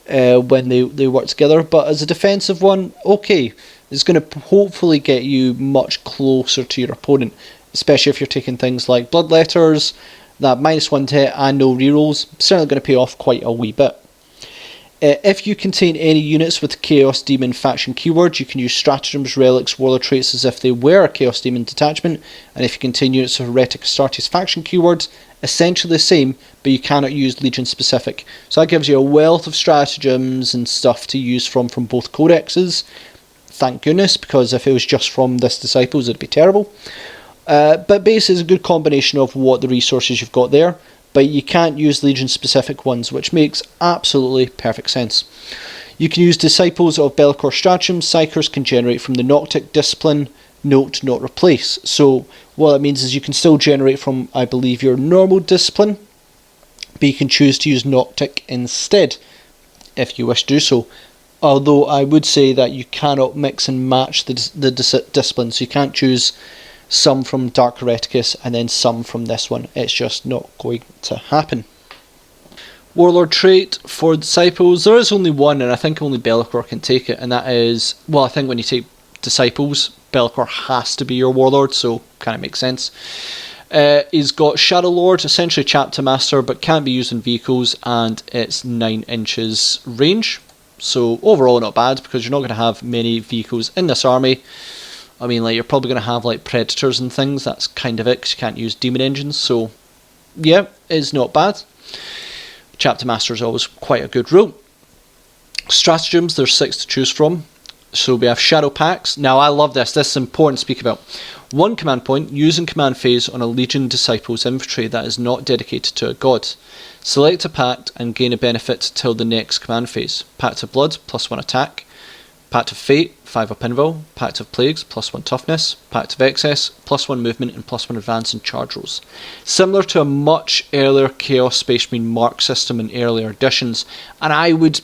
S1: when they work together, but as a defensive one, okay. It's going to hopefully get you much closer to your opponent, especially if you're taking things like Bloodletters, that -1 to hit and no rerolls. Certainly going to pay off quite a wee bit. If you contain any units with Chaos Demon faction keywords, you can use stratagems, relics, warlord traits as if they were a Chaos Demon detachment, and if you contain units of Heretic Astartes faction keywords, essentially the same, but you cannot use Legion specific. So that gives you a wealth of stratagems and stuff to use from both codexes. Thank goodness, because if it was just from this Disciples, it'd be terrible. But basically, it's a good combination of what the resources you've got there, but you can't use Legion-specific ones, which makes absolutely perfect sense. You can use Disciples of Bellicor stratagems. Psychers can generate from the Noctic discipline, note, not replace. So what that means is you can still generate from, I believe, your normal discipline, but you can choose to use Noctic instead, if you wish to do so. Although I would say that you cannot mix and match the disciplines. You can't choose some from Dark Hereticus and then some from this one. It's just not going to happen. Warlord trait for Disciples. There is only one, and I think only Bellicor can take it, and that is, well, I think when you take Disciples, Bellicor has to be your Warlord, so kind of makes sense. He's got Shadow Lord, essentially Chapter Master, but can't be used in vehicles, and it's 9 inches range. So overall not bad, because you're not going to have many vehicles in this army. I mean, like, you're probably going to have like Predators and things. That's kind of it, because you can't use Demon Engines. So yeah, it's not bad. Chapter Master is always quite a good rule. Stratagems, there's 6 to choose from. So we have Shadow Pacts. Now I love this. This is important to speak about. 1 command point, using command phase on a Legion Disciples infantry that is not dedicated to a god. Select a pact and gain a benefit till the next command phase. Pact of Blood, +1 attack. Pact of Fate, 5 up invul. Pact of Plagues, +1 toughness. Pact of Excess, +1 movement and +1 advance in charge rolls. Similar to a much earlier Chaos Space Marine mark system in earlier editions, and I would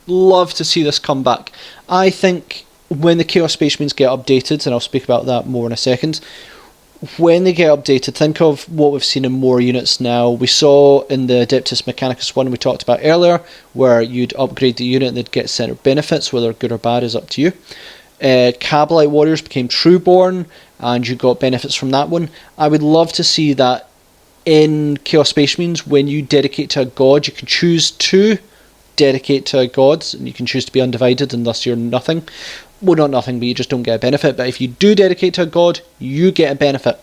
S1: love to see this come back. I think when the Chaos Space Marines get updated, and I'll speak about that more in a second, when they get updated, think of what we've seen in more units now. We saw in the Adeptus Mechanicus one we talked about earlier, where you'd upgrade the unit and they'd get center benefits, whether good or bad is up to you. Cabalite Warriors became Trueborn, and you got benefits from that one. I would love to see that in Chaos Space Marines. When you dedicate to a god, you can choose to dedicate to a god, and you can choose to be undivided, and thus you're nothing. Well, not nothing, but you just don't get a benefit. But if you do dedicate to a god, you get a benefit.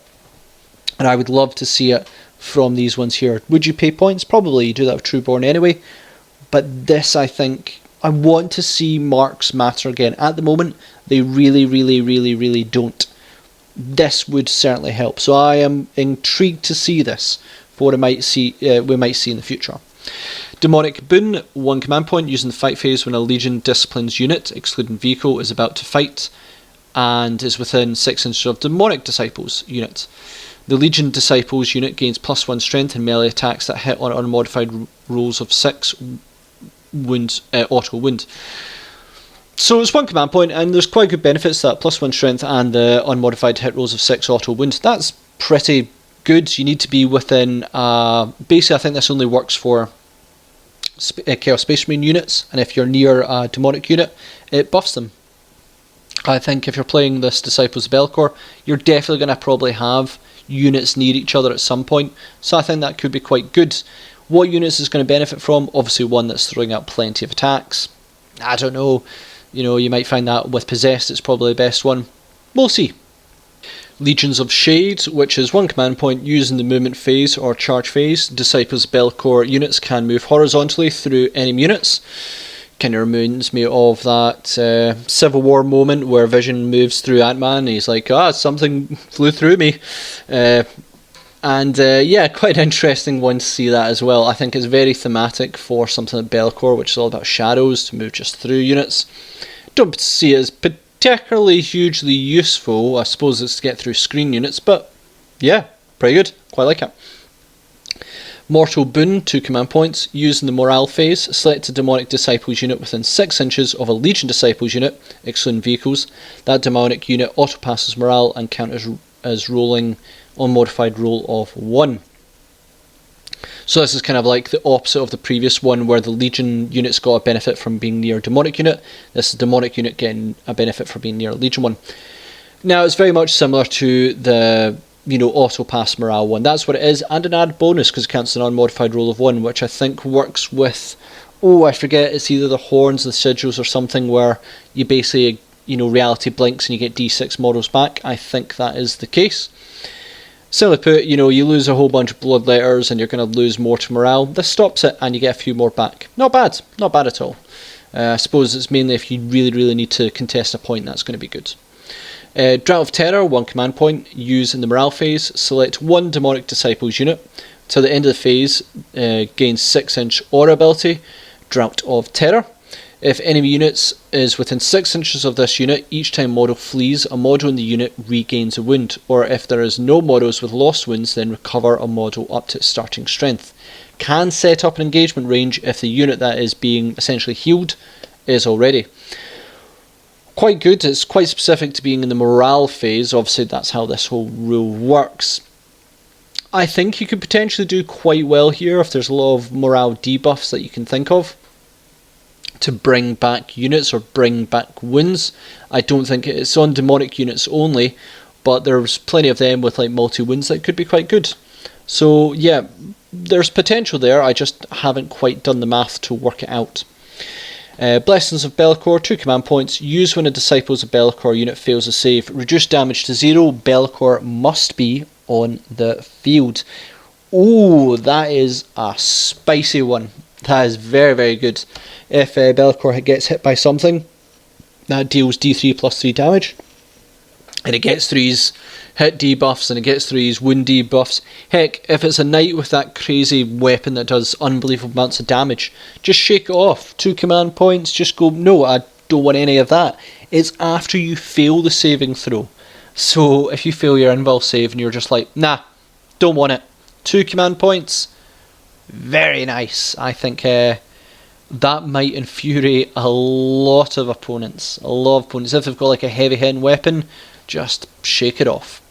S1: And I would love to see it from these ones here. Would you pay points? Probably. You do that with Trueborn anyway. But this, I think, I want to see marks matter again. At the moment, they really, really, really, really don't. This would certainly help. So I am intrigued to see this for what we might see in the future. Demonic Boon, 1 command point, using the fight phase when a Legion disciplines unit, excluding vehicle, is about to fight and is within 6 inches of Demonic Disciples unit. The Legion Disciples unit gains +1 strength in melee attacks that hit on unmodified rolls of 6 wounds, auto wound. So it's 1 command point, and there's quite good benefits to that, +1 strength and the unmodified hit rolls of 6 auto wound. That's pretty good. You need to be within, basically I think this only works for Chaos Space Marine units, and if you're near a demonic unit, it buffs them. I think if you're playing this Disciples of Belcor, you're definitely going to probably have units near each other at some point, so I think that could be quite good. What units is going to benefit from? Obviously one that's throwing out plenty of attacks. I don't know, you might find that with Possessed it's probably the best one. We'll see. Legions of Shade, which is 1 command point, using the movement phase or charge phase. Disciples Belcor units can move horizontally through enemy units. Kind of reminds me of that Civil War moment where Vision moves through Ant-Man and he's like, something flew through me. Yeah, quite an interesting one to see that as well. I think it's very thematic for something like Belcor, which is all about shadows, to move just through units. Don't see it as particularly hugely useful. I suppose it's to get through screen units, but yeah, pretty good. Quite like it. Mortal Boon, 2 command points, using the morale phase. Select a demonic disciples unit within 6 inches of a Legion disciples unit, excluding vehicles. That demonic unit auto passes morale and counters as rolling unmodified roll of 1. So this is kind of like the opposite of the previous one, where the Legion units got a benefit from being near a demonic unit. This is demonic unit getting a benefit for being near a Legion one. Now it's very much similar to the auto pass morale one. That's what it is, and an added bonus because it counts an unmodified roll of 1, which I think works with, I forget, it's either the horns, the sigils, or something where you basically reality blinks and you get D6 models back. I think that is the case. Simply put, you lose a whole bunch of blood letters and you're going to lose more to morale. This stops it and you get a few more back. Not bad at all. I suppose it's mainly if you really, really need to contest a point, that's going to be good. Drought of Terror, 1 command point, use in the morale phase. Select 1 demonic disciples unit. Till the end of the phase, gains 6-inch aura ability, Drought of Terror. If enemy units is within 6 inches of this unit, each time model flees, a model in the unit regains a wound. Or if there is no models with lost wounds, then recover a model up to its starting strength. Can set up an engagement range if the unit that is being essentially healed is already. Quite good. It's quite specific to being in the morale phase. Obviously that's how this whole rule works. I think you could potentially do quite well here if there's a lot of morale debuffs that you can think of to bring back units or bring back wounds. I don't think it's on demonic units only, but there's plenty of them with like multi-wounds that could be quite good. So yeah, there's potential there. I just haven't quite done the math to work it out. Blessings of Belcor, 2 command points. Use when a Disciples of Belcor unit fails a save. Reduce damage to 0. Belcor must be on the field. Ooh, that is a spicy one. That is very, very good. If Belcor gets hit by something, that deals D3 plus 3 damage. And it gets through his hit debuffs and it gets through his wound debuffs. Heck, if it's a knight with that crazy weapon that does unbelievable amounts of damage, just shake it off. 2 command points, just go, no, I don't want any of that. It's after you fail the saving throw. So if you fail your invul save and you're just like, nah, don't want it. 2 command points. Very nice. I think that might infuriate a lot of opponents. If they've got like a heavy hitting weapon, just shake it off.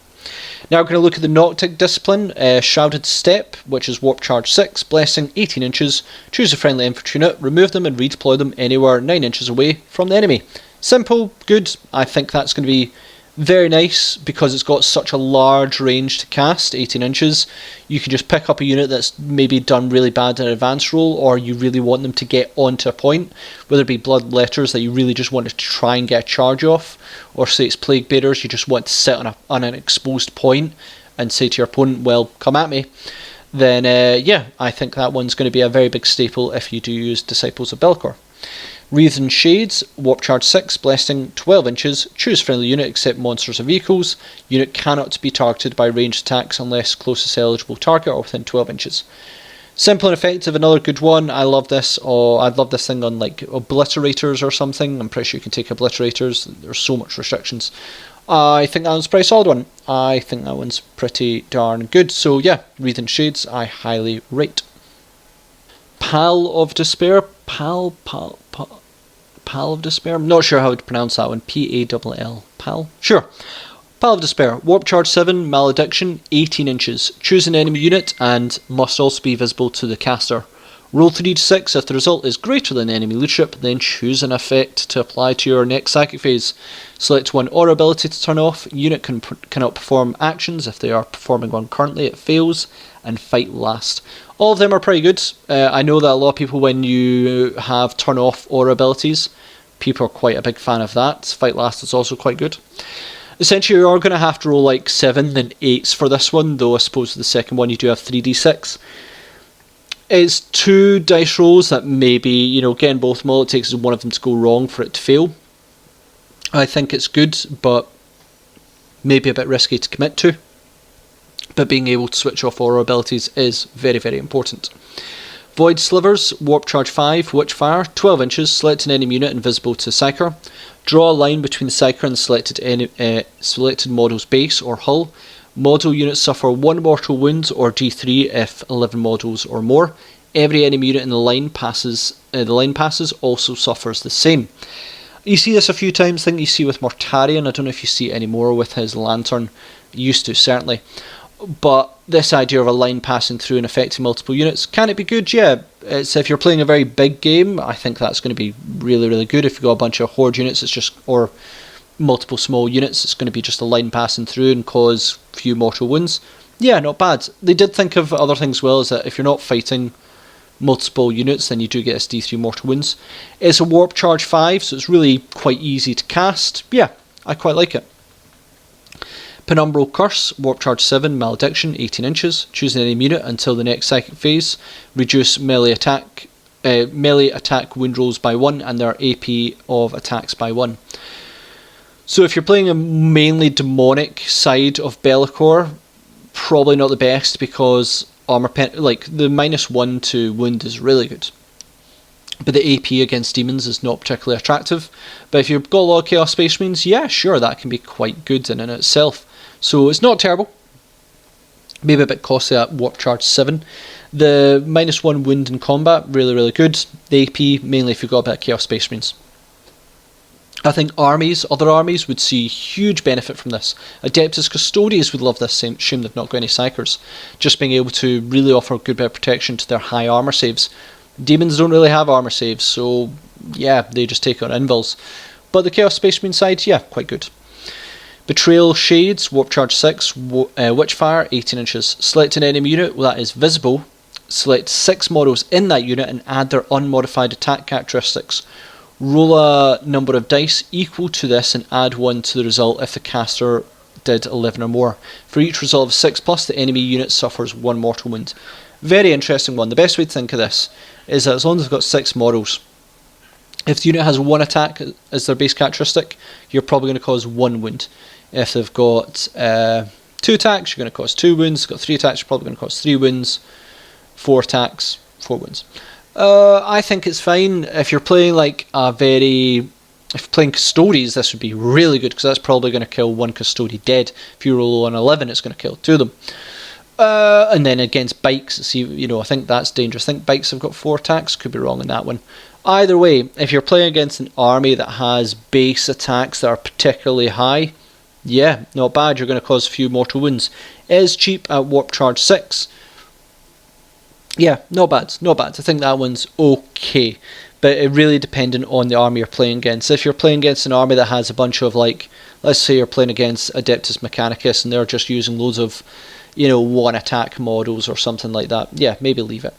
S1: Now we're going to look at the Noctic discipline, Shrouded Step, which is Warp Charge 6, Blessing 18 inches, choose a friendly infantry unit, remove them and redeploy them anywhere 9 inches away from the enemy. Simple, good. I think that's going to be very nice because it's got such a large range to cast, 18 inches. You can just pick up a unit that's maybe done really bad in an advanced roll, or you really want them to get onto a point, whether it be Bloodletters that you really just want to try and get a charge off, or say it's Plague Bearers, you just want to sit on an exposed point and say to your opponent, well, come at me. Then yeah, I think that one's going to be a very big staple if you do use Disciples of Belcor. Wreathen Shades, Warp Charge 6, Blessing 12 inches, choose friendly unit except monsters or vehicles. Unit cannot be targeted by ranged attacks unless closest eligible target or within 12 inches. Simple and effective, another good one. I love this. I'd love this thing on like Obliterators or something. I'm pretty sure you can take Obliterators. There's so much restrictions. I think that one's a pretty solid one. I think that one's pretty darn good. So yeah, Wreathen Shades, I highly rate. Pall of Despair. Pall of Despair? I'm not sure how to pronounce that one. P-A-L-L. Pall? Sure. Pall of Despair. Warp Charge 7, Malediction, 18 inches. Choose an enemy unit and must also be visible to the caster. Roll 3d6. If the result is greater than enemy leadership, then choose an effect to apply to your next psychic phase. Select one aura ability to turn off. Unit cannot perform actions. If they are performing one currently, it fails. And fight last. All of them are pretty good. I know that a lot of people, when you have turn off aura abilities, people are quite a big fan of that. Fight last is also quite good. Essentially, you are going to have to roll like 7 and 8s for this one, though I suppose the second one you do have 3d6. It's 2 dice rolls that maybe, getting both of them, all it takes is one of them to go wrong for it to fail. I think it's good, but maybe a bit risky to commit to. But being able to switch off aura abilities is very, very important. Void Slivers, Warp Charge 5, Witchfire, 12 inches, select an enemy unit invisible to Psyker. Draw a line between the Psyker and the selected model's base or hull. Model units suffer 1 mortal wound or D3 if 11 models or more. Every enemy unit in the line passes also suffers the same. You see this a few times. I think you see with Martyred. I don't know if you see it anymore with his lantern. You used to, certainly. But this idea of a line passing through and affecting multiple units, can it be good? Yeah. It's, if you're playing a very big game, I think that's going to be really, really good. If you've got a bunch of horde units, or multiple small units, it's going to be just a line passing through and cause a few mortal wounds. Yeah, not bad. They did think of other things as well, is that if you're not fighting multiple units, then you do get a D3 mortal wounds. It's a Warp Charge 5, so it's really quite easy to cast. Yeah, I quite like it. Penumbral Curse, Warp Charge 7, Malediction, 18 inches. Choose an enemy unit until the next psychic phase. Reduce melee attack wound rolls by 1 and their AP of attacks by 1. So if you're playing a mainly demonic side of Belcor, probably not the best because the -1 to wound is really good. But the AP against demons is not particularly attractive. But if you've got a lot of Chaos Space Marines, yeah, sure, that can be quite good in and of itself. So it's not terrible. Maybe a bit costly at Warp Charge 7. The -1 wound in combat, really, really good. The AP, mainly if you've got a bit of Chaos Space Marines. I think other armies would see huge benefit from this. Adeptus Custodes would love this, shame they've not got any Psychers. Just being able to really offer a good bit of protection to their high armour saves. Demons don't really have armour saves, so yeah, they just take on invulns. But the Chaos Space Marine side, yeah, quite good. Betrayal Shades, Warp Charge 6, Witchfire, 18 inches. Select an enemy unit that is visible. Select 6 models in that unit and add their unmodified attack characteristics. Roll a number of dice equal to this and add 1 to the result if the caster did 11 or more. For each result of 6+, the enemy unit suffers 1 mortal wound. Very interesting one. The best way to think of this is that as long as they've got 6 models, if the unit has 1 attack as their base characteristic, you're probably going to cause 1 wound. If they've got 2 attacks, you're going to cause 2 wounds. If they've got 3 attacks, you're probably going to cause 3 wounds. 4 attacks, 4 wounds. I think it's fine. If you're playing if you're playing Custodes, this would be really good because that's probably going to kill 1 Custode dead. If you roll an 11, it's going to kill 2 of them. And then against bikes, see, I think that's dangerous. I think bikes have got 4 attacks. Could be wrong on that one. Either way, if you're playing against an army that has base attacks that are particularly high, yeah, not bad. You're going to cause a few mortal wounds. It is cheap at Warp Charge 6. Yeah, not bad, not bad. I think that one's okay. But it really dependent on the army you're playing against. If you're playing against an army that has a bunch of, like, let's say you're playing against Adeptus Mechanicus and they're just using loads of, 1 attack models or something like that, yeah, maybe leave it.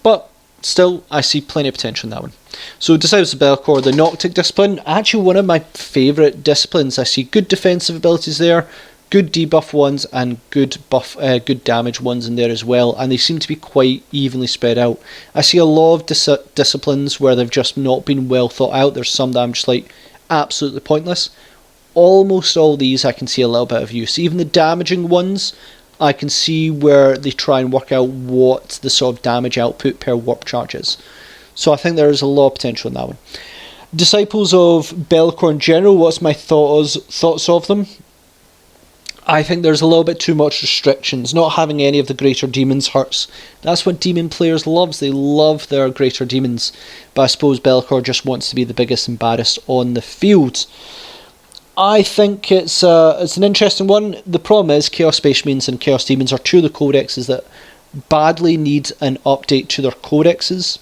S1: But still, I see plenty of potential in that one. So Disciples of Belcor, the Noctic discipline, actually one of my favourite disciplines. I see good defensive abilities there, good debuff ones, and good damage ones in there as well, and they seem to be quite evenly spread out. I see a lot of disciplines where they've just not been well thought out. There's some that I'm just like, absolutely pointless. Almost all these I can see a little bit of use. Even the damaging ones, I can see where they try and work out what the sort of damage output per warp charge is. So I think there is a lot of potential in that one. Disciples of Belcor in general, what's my thoughts of them? I think there's a little bit too much restrictions. Not having any of the greater demons hurts. That's what demon players loves. They love their greater demons. But I suppose Belcor just wants to be the biggest and baddest on the field. I think it's an interesting one. The problem is Chaos Space Marines and Chaos Demons are 2 of the codexes that badly need an update to their codexes.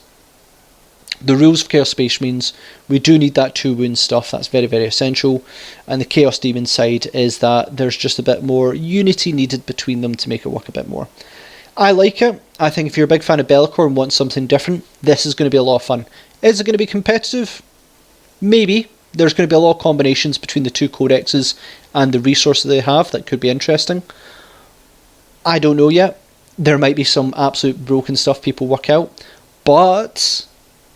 S1: The rules for Chaos Space Marines, we do need that 2 wound stuff. That's very, very essential. And the Chaos Demon side is that there's just a bit more unity needed between them to make it work a bit more. I like it. I think if you're a big fan of Belcor and want something different, this is going to be a lot of fun. Is it going to be competitive? Maybe. There's going to be a lot of combinations between the 2 codexes and the resources they have that could be interesting. I don't know yet. There might be some absolute broken stuff people work out, but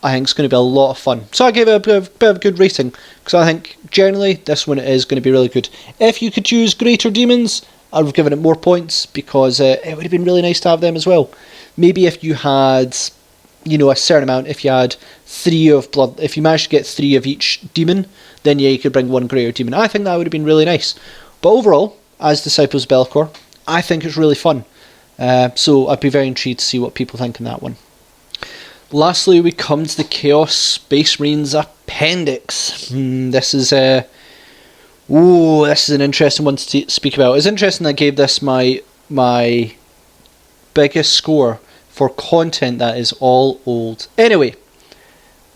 S1: I think it's going to be a lot of fun. So I gave it a bit of a good rating, because I think generally this one is going to be really good. If you could choose Greater Demons, I would have given it more points, because it would have been really nice to have them as well. Maybe if you had, a certain amount, if you had 3 of blood, if you managed to get 3 of each demon, then yeah, you could bring 1 Greater Demon. I think that would have been really nice. But overall, as Disciples of Belcor, I think it's really fun. So I'd be very intrigued to see what people think on that one. Lastly, we come to the Chaos Space Marines Appendix. This is an interesting one to speak about. It's interesting I gave this my biggest score for content that is all old. Anyway,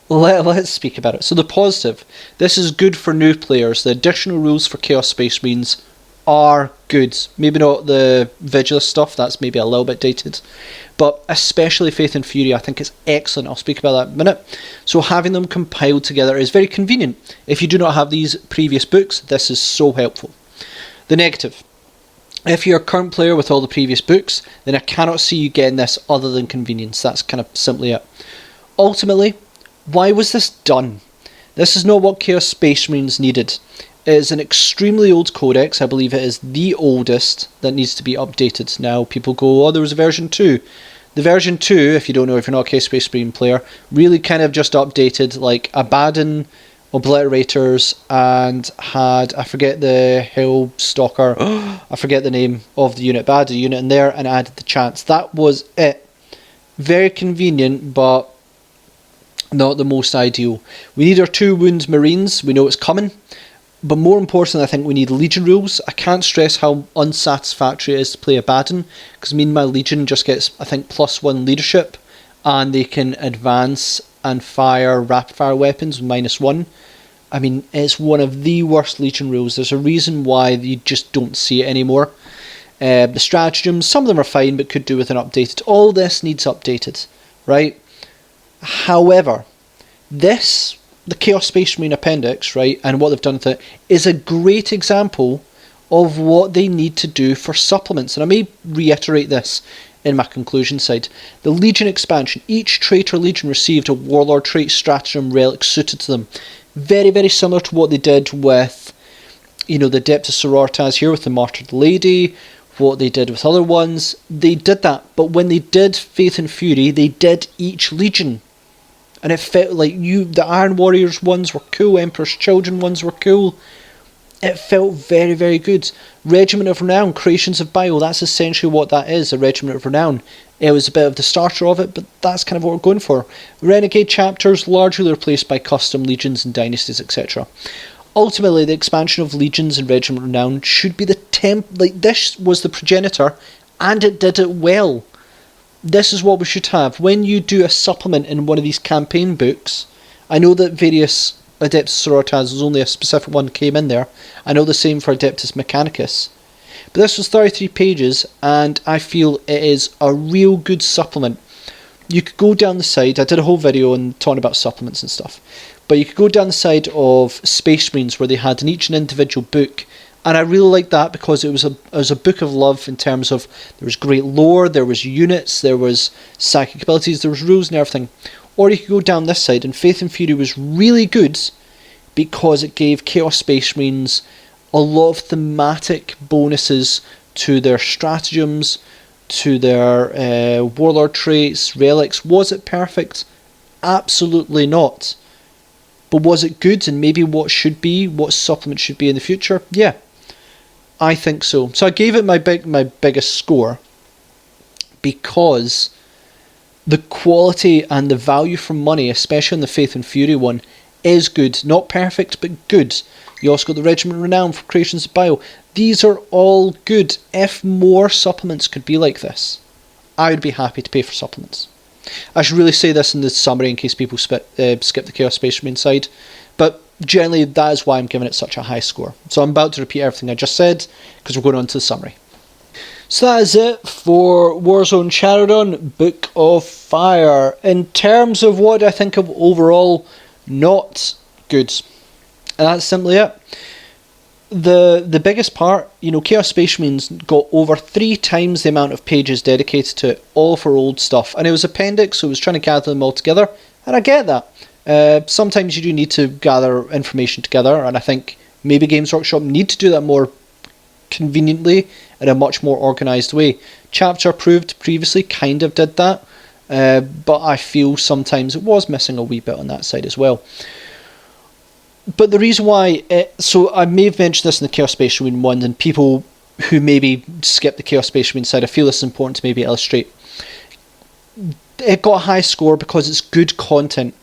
S1: let's speak about it. So the positive, this is good for new players. The additional rules for Chaos Space Marines are good. Maybe not the Vigilus stuff, that's maybe a little bit dated. But especially Faith and Fury, I think it's excellent. I'll speak about that in a minute. So having them compiled together is very convenient. If you do not have these previous books, this is so helpful. The negative. If you're a current player with all the previous books, then I cannot see you getting this other than convenience. That's kind of simply it. Ultimately, why was this done? This is not what Chaos Space Marines needed. It is an extremely old codex. I believe it is the oldest that needs to be updated. Now, people go, oh, there was a version 2. The version 2, if you don't know, if you're not a Chaos Space Marine player, really kind of just updated like Abaddon, Obliterators, and had, I forget the Hellstalker, I forget the name of the unit, but added a unit in there and added the chance. That was it. Very convenient, but not the most ideal. We need our 2 wound Marines, we know it's coming, but more importantly I think we need Legion rules. I can't stress how unsatisfactory it is to play Abaddon, because me and my Legion just gets, I think, +1 leadership, and they can advance and fire rapid fire weapons with -1. I mean, it's one of the worst Legion rules. There's a reason why you just don't see it anymore. The stratagems, some of them are fine, but could do with an updated. All this needs updated, right? However, this, the Chaos Space Marine Appendix, right, and what they've done with it, is a great example of what they need to do for supplements. And I may reiterate this in my conclusion side. The Legion expansion, each Traitor Legion received a Warlord trait stratagem relic suited to them. Very, very similar to what they did with, the Adeptus Sororitas here with the Martyred Lady, what they did with other ones. They did that, but when they did Faith and Fury, they did each Legion. And it felt like the Iron Warriors ones were cool, Emperor's Children ones were cool. it felt very, very good. Regiment of Renown, Creations of Bile, that's essentially what that is, a Regiment of Renown. It was a bit of the starter of it, but that's kind of what we're going for. Renegade chapters, largely replaced by custom legions and dynasties, etc. Ultimately, the expansion of legions and Regiment of Renown should be the this was the progenitor, and it did it well. This is what we should have. When you do a supplement in one of these campaign books, I know that various Adeptus Sororitas, was only a specific one came in there. I know the same for Adeptus Mechanicus. But this was 33 pages, and I feel it is a real good supplement. You could go down the side, I did a whole video on talking about supplements and stuff, but you could go down the side of Space Marines where they had in each an individual book, and I really liked that because it was a book of love in terms of there was great lore, there was units, there was psychic abilities, there was rules and everything. Or you could go down this side, and Faith and Fury was really good because it gave Chaos Space Marines a lot of thematic bonuses to their stratagems, to their warlord traits, relics. Was it perfect? Absolutely not. But was it good, and maybe what supplement should be in the future? Yeah, I think so. So I gave it my biggest score because the quality and the value for money, especially on the Faith and Fury one, is good. Not perfect, but good. You also got the Regiment of Renown for Creations of Bile. These are all good. If more supplements could be like this, I would be happy to pay for supplements. I should really say this in the summary in case people skip the Chaos Space Marine side, but generally that is why I'm giving it such a high score. So I'm about to repeat everything I just said because we're going on to the summary. So that is it for Warzone Charadon Book of Fire. In terms of what I think of overall, not good. And that's simply it. The biggest part, Chaos Space Marines got over 3 times the amount of pages dedicated to it, all for old stuff. And it was appendix, so it was trying to gather them all together. And I get that. Sometimes you do need to gather information together, and I think maybe Games Workshop need to do that more conveniently in a much more organised way. Chapter Approved previously kind of did that, but I feel sometimes it was missing a wee bit on that side as well. But the reason why, so I may have mentioned this in the Chaos Space Marine one, and people who maybe skip the Chaos Space Marine side, I feel this is important to maybe illustrate. It got a high score because it's good content.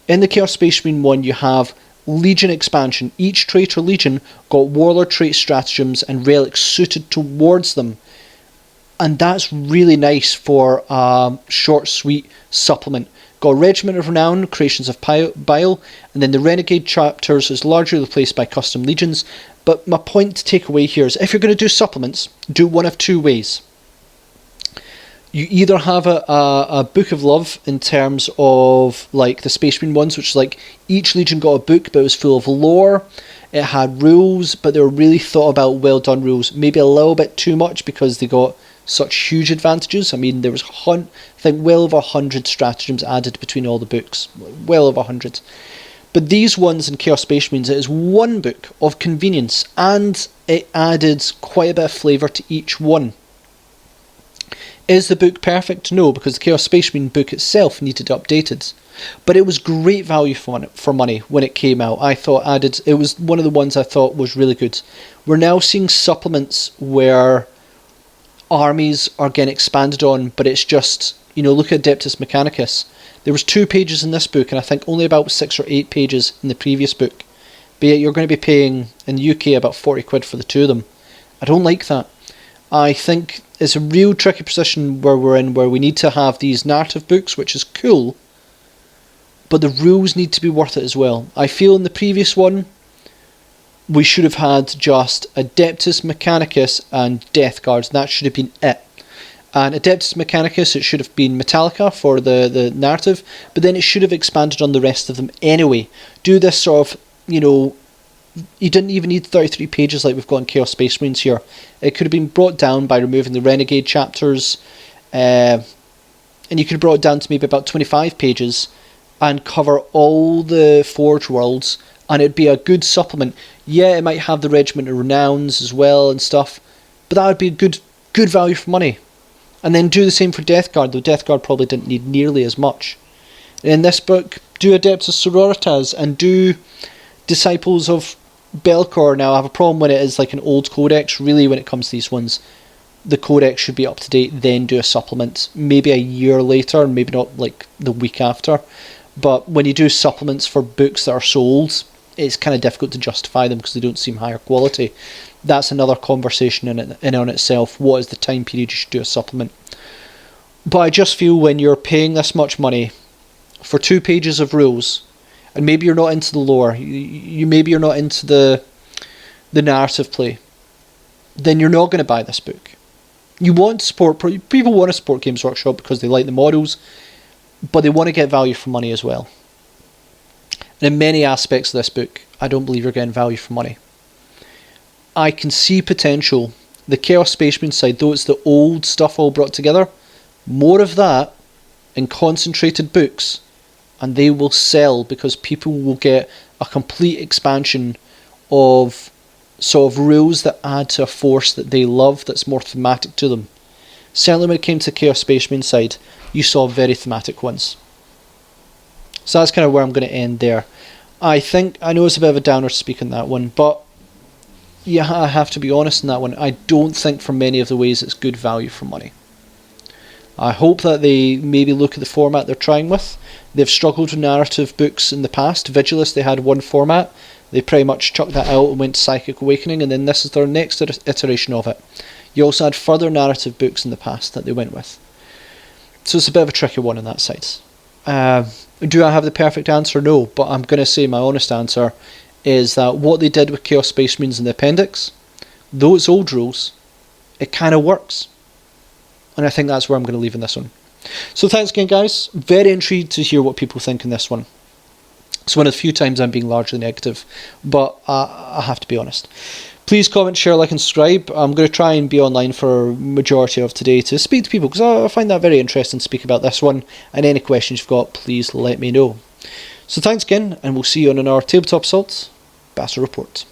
S1: In the Chaos Space Marine one, you have Legion expansion. Each trait or legion got warlord trait stratagems and relics suited towards them. And that's really nice for a short, sweet supplement. Got Regiment of Renown, Creations of Bile, and then the Renegade chapters is largely replaced by custom legions. But my point to take away here is if you're going to do supplements, do one of 2 ways. You either have a book of love in terms of like the Space Marine ones, which is like each legion got a book but it was full of lore, it had rules, but they were really thought about, well done rules. Maybe a little bit too much because they got such huge advantages. I mean, there was I think well over 100 stratagems added between all the books, well over 100. But these ones in Chaos Space Marines, it is one book of convenience, and it added quite a bit of flavour to each one. Is the book perfect? No, because the Chaos Space Marine book itself needed updated. But it was great value for money when it came out. I thought it was one of the ones I thought was really good. We're now seeing supplements where armies are getting expanded on, but it's just, look at Adeptus Mechanicus. There was 2 pages in this book, and I think only about 6 or 8 pages in the previous book. But yet you're going to be paying, in the UK, about 40 quid for the 2 of them. I don't like that. I think it's a real tricky position where we're in, where we need to have these narrative books, which is cool, but the rules need to be worth it as well. I feel in the previous one, we should have had just Adeptus Mechanicus and Death Guards, and that should have been it. And Adeptus Mechanicus, it should have been Metallica for the narrative, but then it should have expanded on the rest of them anyway. Do this sort of, you didn't even need 33 pages like we've got in Chaos Space Marines here. It could have been brought down by removing the Renegade chapters, and you could have brought it down to maybe about 25 pages and cover all the Forge worlds, and it'd be a good supplement. Yeah, it might have the Regiment of Renowns as well and stuff, but that would be a good value for money. And then do the same for Death Guard, though Death Guard probably didn't need nearly as much. In this book, do Adeptus Sororitas and do Disciples of Belcor, now I have a problem when it is like an old codex. Really, when it comes to these ones, the codex should be up to date, then do a supplement, maybe a year later, maybe not like the week after. But when you do supplements for books that are sold, it's kind of difficult to justify them because they don't seem higher quality. That's another conversation in and on itself. What is the time period you should do a supplement? But I just feel when you're paying this much money for 2 pages of rules, and maybe you're not into the lore, maybe you're not into the narrative play, then you're not going to buy this book. You want to support, people want to support Games Workshop because they like the models, but they want to get value for money as well. And in many aspects of this book, I don't believe you're getting value for money. I can see potential. The Chaos Spaceman side, though it's the old stuff all brought together, more of that in concentrated books, and they will sell because people will get a complete expansion of sort of rules that add to a force that they love, that's more thematic to them. Certainly when it came to the Chaos Spaceman side, you saw very thematic ones. So that's kind of where I'm going to end there. I know it's a bit of a downer to speak on that one, but yeah, I have to be honest on that one. I don't think for many of the ways it's good value for money. I hope that they maybe look at the format they're trying with. They've struggled with narrative books in the past. Vigilus, they had one format. They pretty much chucked that out and went to Psychic Awakening, and then this is their next iteration of it. You also had further narrative books in the past that they went with. So it's a bit of a tricky one on that side. Do I have the perfect answer? No, but I'm going to say my honest answer is that what they did with Chaos Space Marines in the appendix, though it's old rules, it kind of works. And I think that's where I'm going to leave in this one. So thanks again, guys. Very intrigued to hear what people think in this one. It's one of the few times I'm being largely negative, but I have to be honest. Please comment, share, like and subscribe. I'm going to try and be online for a majority of today to speak to people, because I find that very interesting to speak about this one. And any questions you've got, please let me know. So thanks again, and we'll see you on our Tabletop Assault Battle Report.